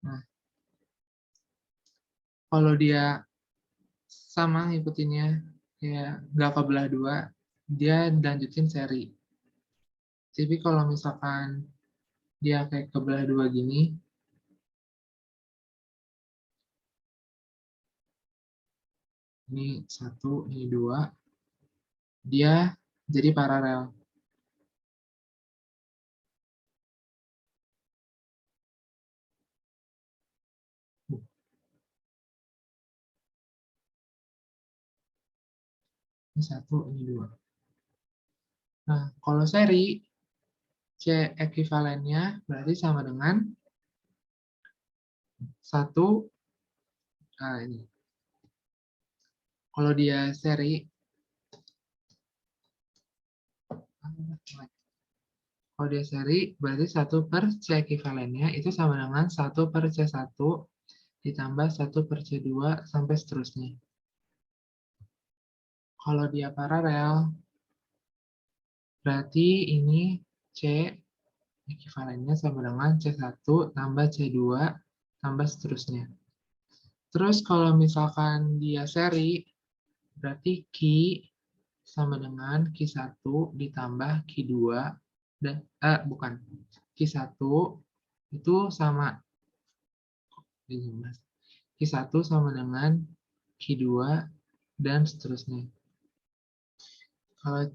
Nah, kalau dia sama ngikutinnya, kayak nggak kebelah 2, dia lanjutin seri. Tapi kalau misalkan dia kayak kebelah 2 gini, ini 1, ini 2, dia jadi paralel. Ini 1, ini 2. Nah, kalau seri, C ekuivalennya berarti sama dengan 1, nah ini. Kalau dia seri, kalau dia seri berarti 1 per C ekuivalennya itu sama dengan 1 per C1 ditambah 1 per C2 sampai seterusnya. Kalau dia paralel, berarti ini C ekuivalennya sama dengan C1 tambah C2 tambah seterusnya. Terus kalau misalkan dia seri, berarti Q sama dengan Q1 ditambah Q2, dan bukan, Q1 itu sama, Q1 sama dengan Q2 dan seterusnya. Kalau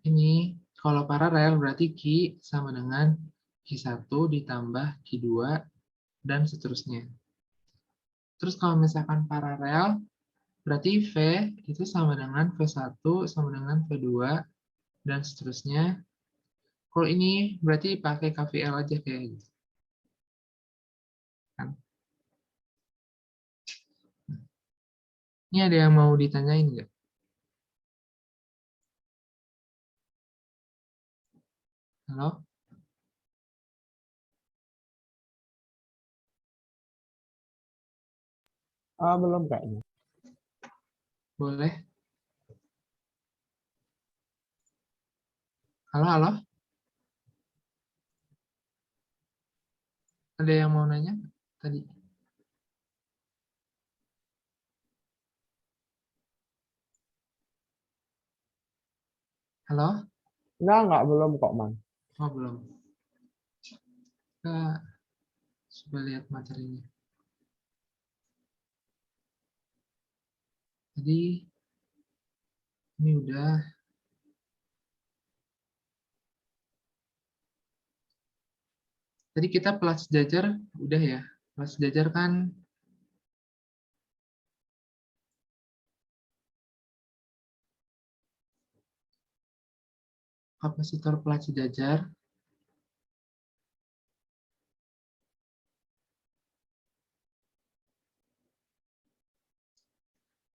ini, kalau paralel berarti Q sama dengan Q1 ditambah Q2 dan seterusnya. Terus kalau misalkan paralel, berarti V itu sama dengan V1 sama dengan V2 dan seterusnya. Kalau ini berarti pakai KVL aja kayak gitu. Kan? Ini ada yang mau ditanyain nggak? Halo? Belum kayaknya. Boleh? Halo, halo? Ada yang mau nanya tadi? Halo? Enggak, belum kok, Man. Oh, belum. Kita coba lihat materinya. Jadi, ini udah. Tadi kita pelas sejajar, udah ya. Pelas sejajar kan kapasitor pelas sejajar.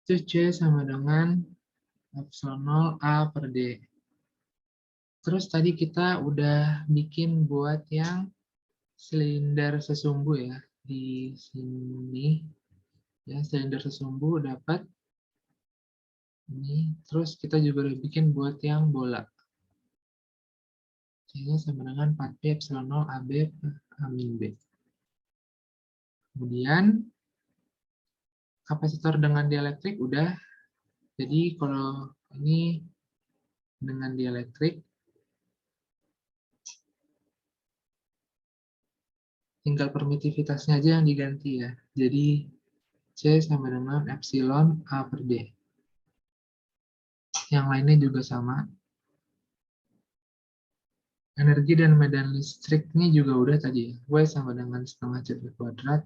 Itu C sama dengan epsilon 0 A per D. Terus tadi kita udah bikin buat yang silinder sesumbu ya. Di sini, ya silinder sesumbu dapat ini. Terus kita juga udah bikin buat yang bola. C-nya sama dengan 4P epsilon 0 AB per A min B. Kemudian, kapasitor dengan dielektrik udah. Jadi kalau ini dengan dielektrik, tinggal permitivitasnya aja yang diganti ya. Jadi C sama dengan epsilon A per D. Yang lainnya juga sama. Energi dan medan listriknya juga udah tadi ya. W sama dengan setengah C kuadrat.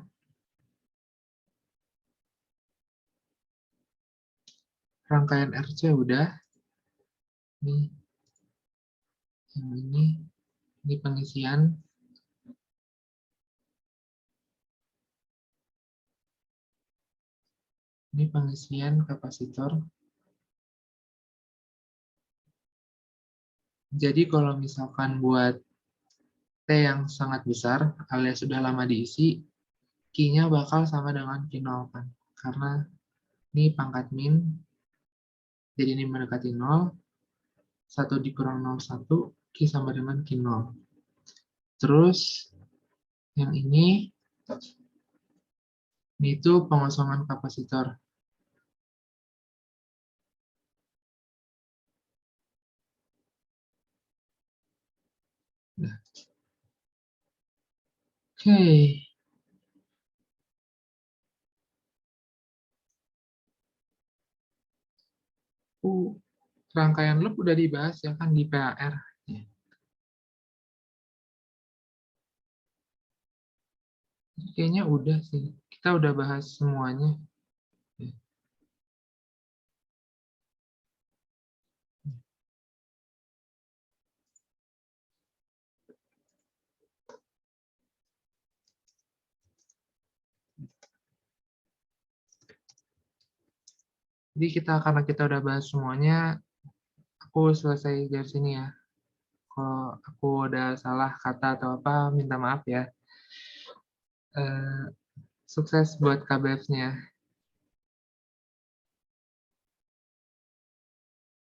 Rangkaian RC udah. Ini pengisian. Ini pengisian kapasitor. Jadi kalau misalkan buat T yang sangat besar alias sudah lama diisi, Q-nya bakal sama dengan Q0 kan. Karena ini pangkat min, jadi ini mendekati 0, 1 dikurang 0,1, Q sama dengan Q0. Terus yang ini itu pengosongan kapasitor. Nah, oke. Rangkaian loop udah dibahas ya kan di PAR. Kayaknya udah sih. Kita udah bahas semuanya. Jadi karena kita udah bahas semuanya, aku selesai dari sini ya. Kalau aku udah salah kata atau apa, minta maaf ya. Sukses buat KBF-nya.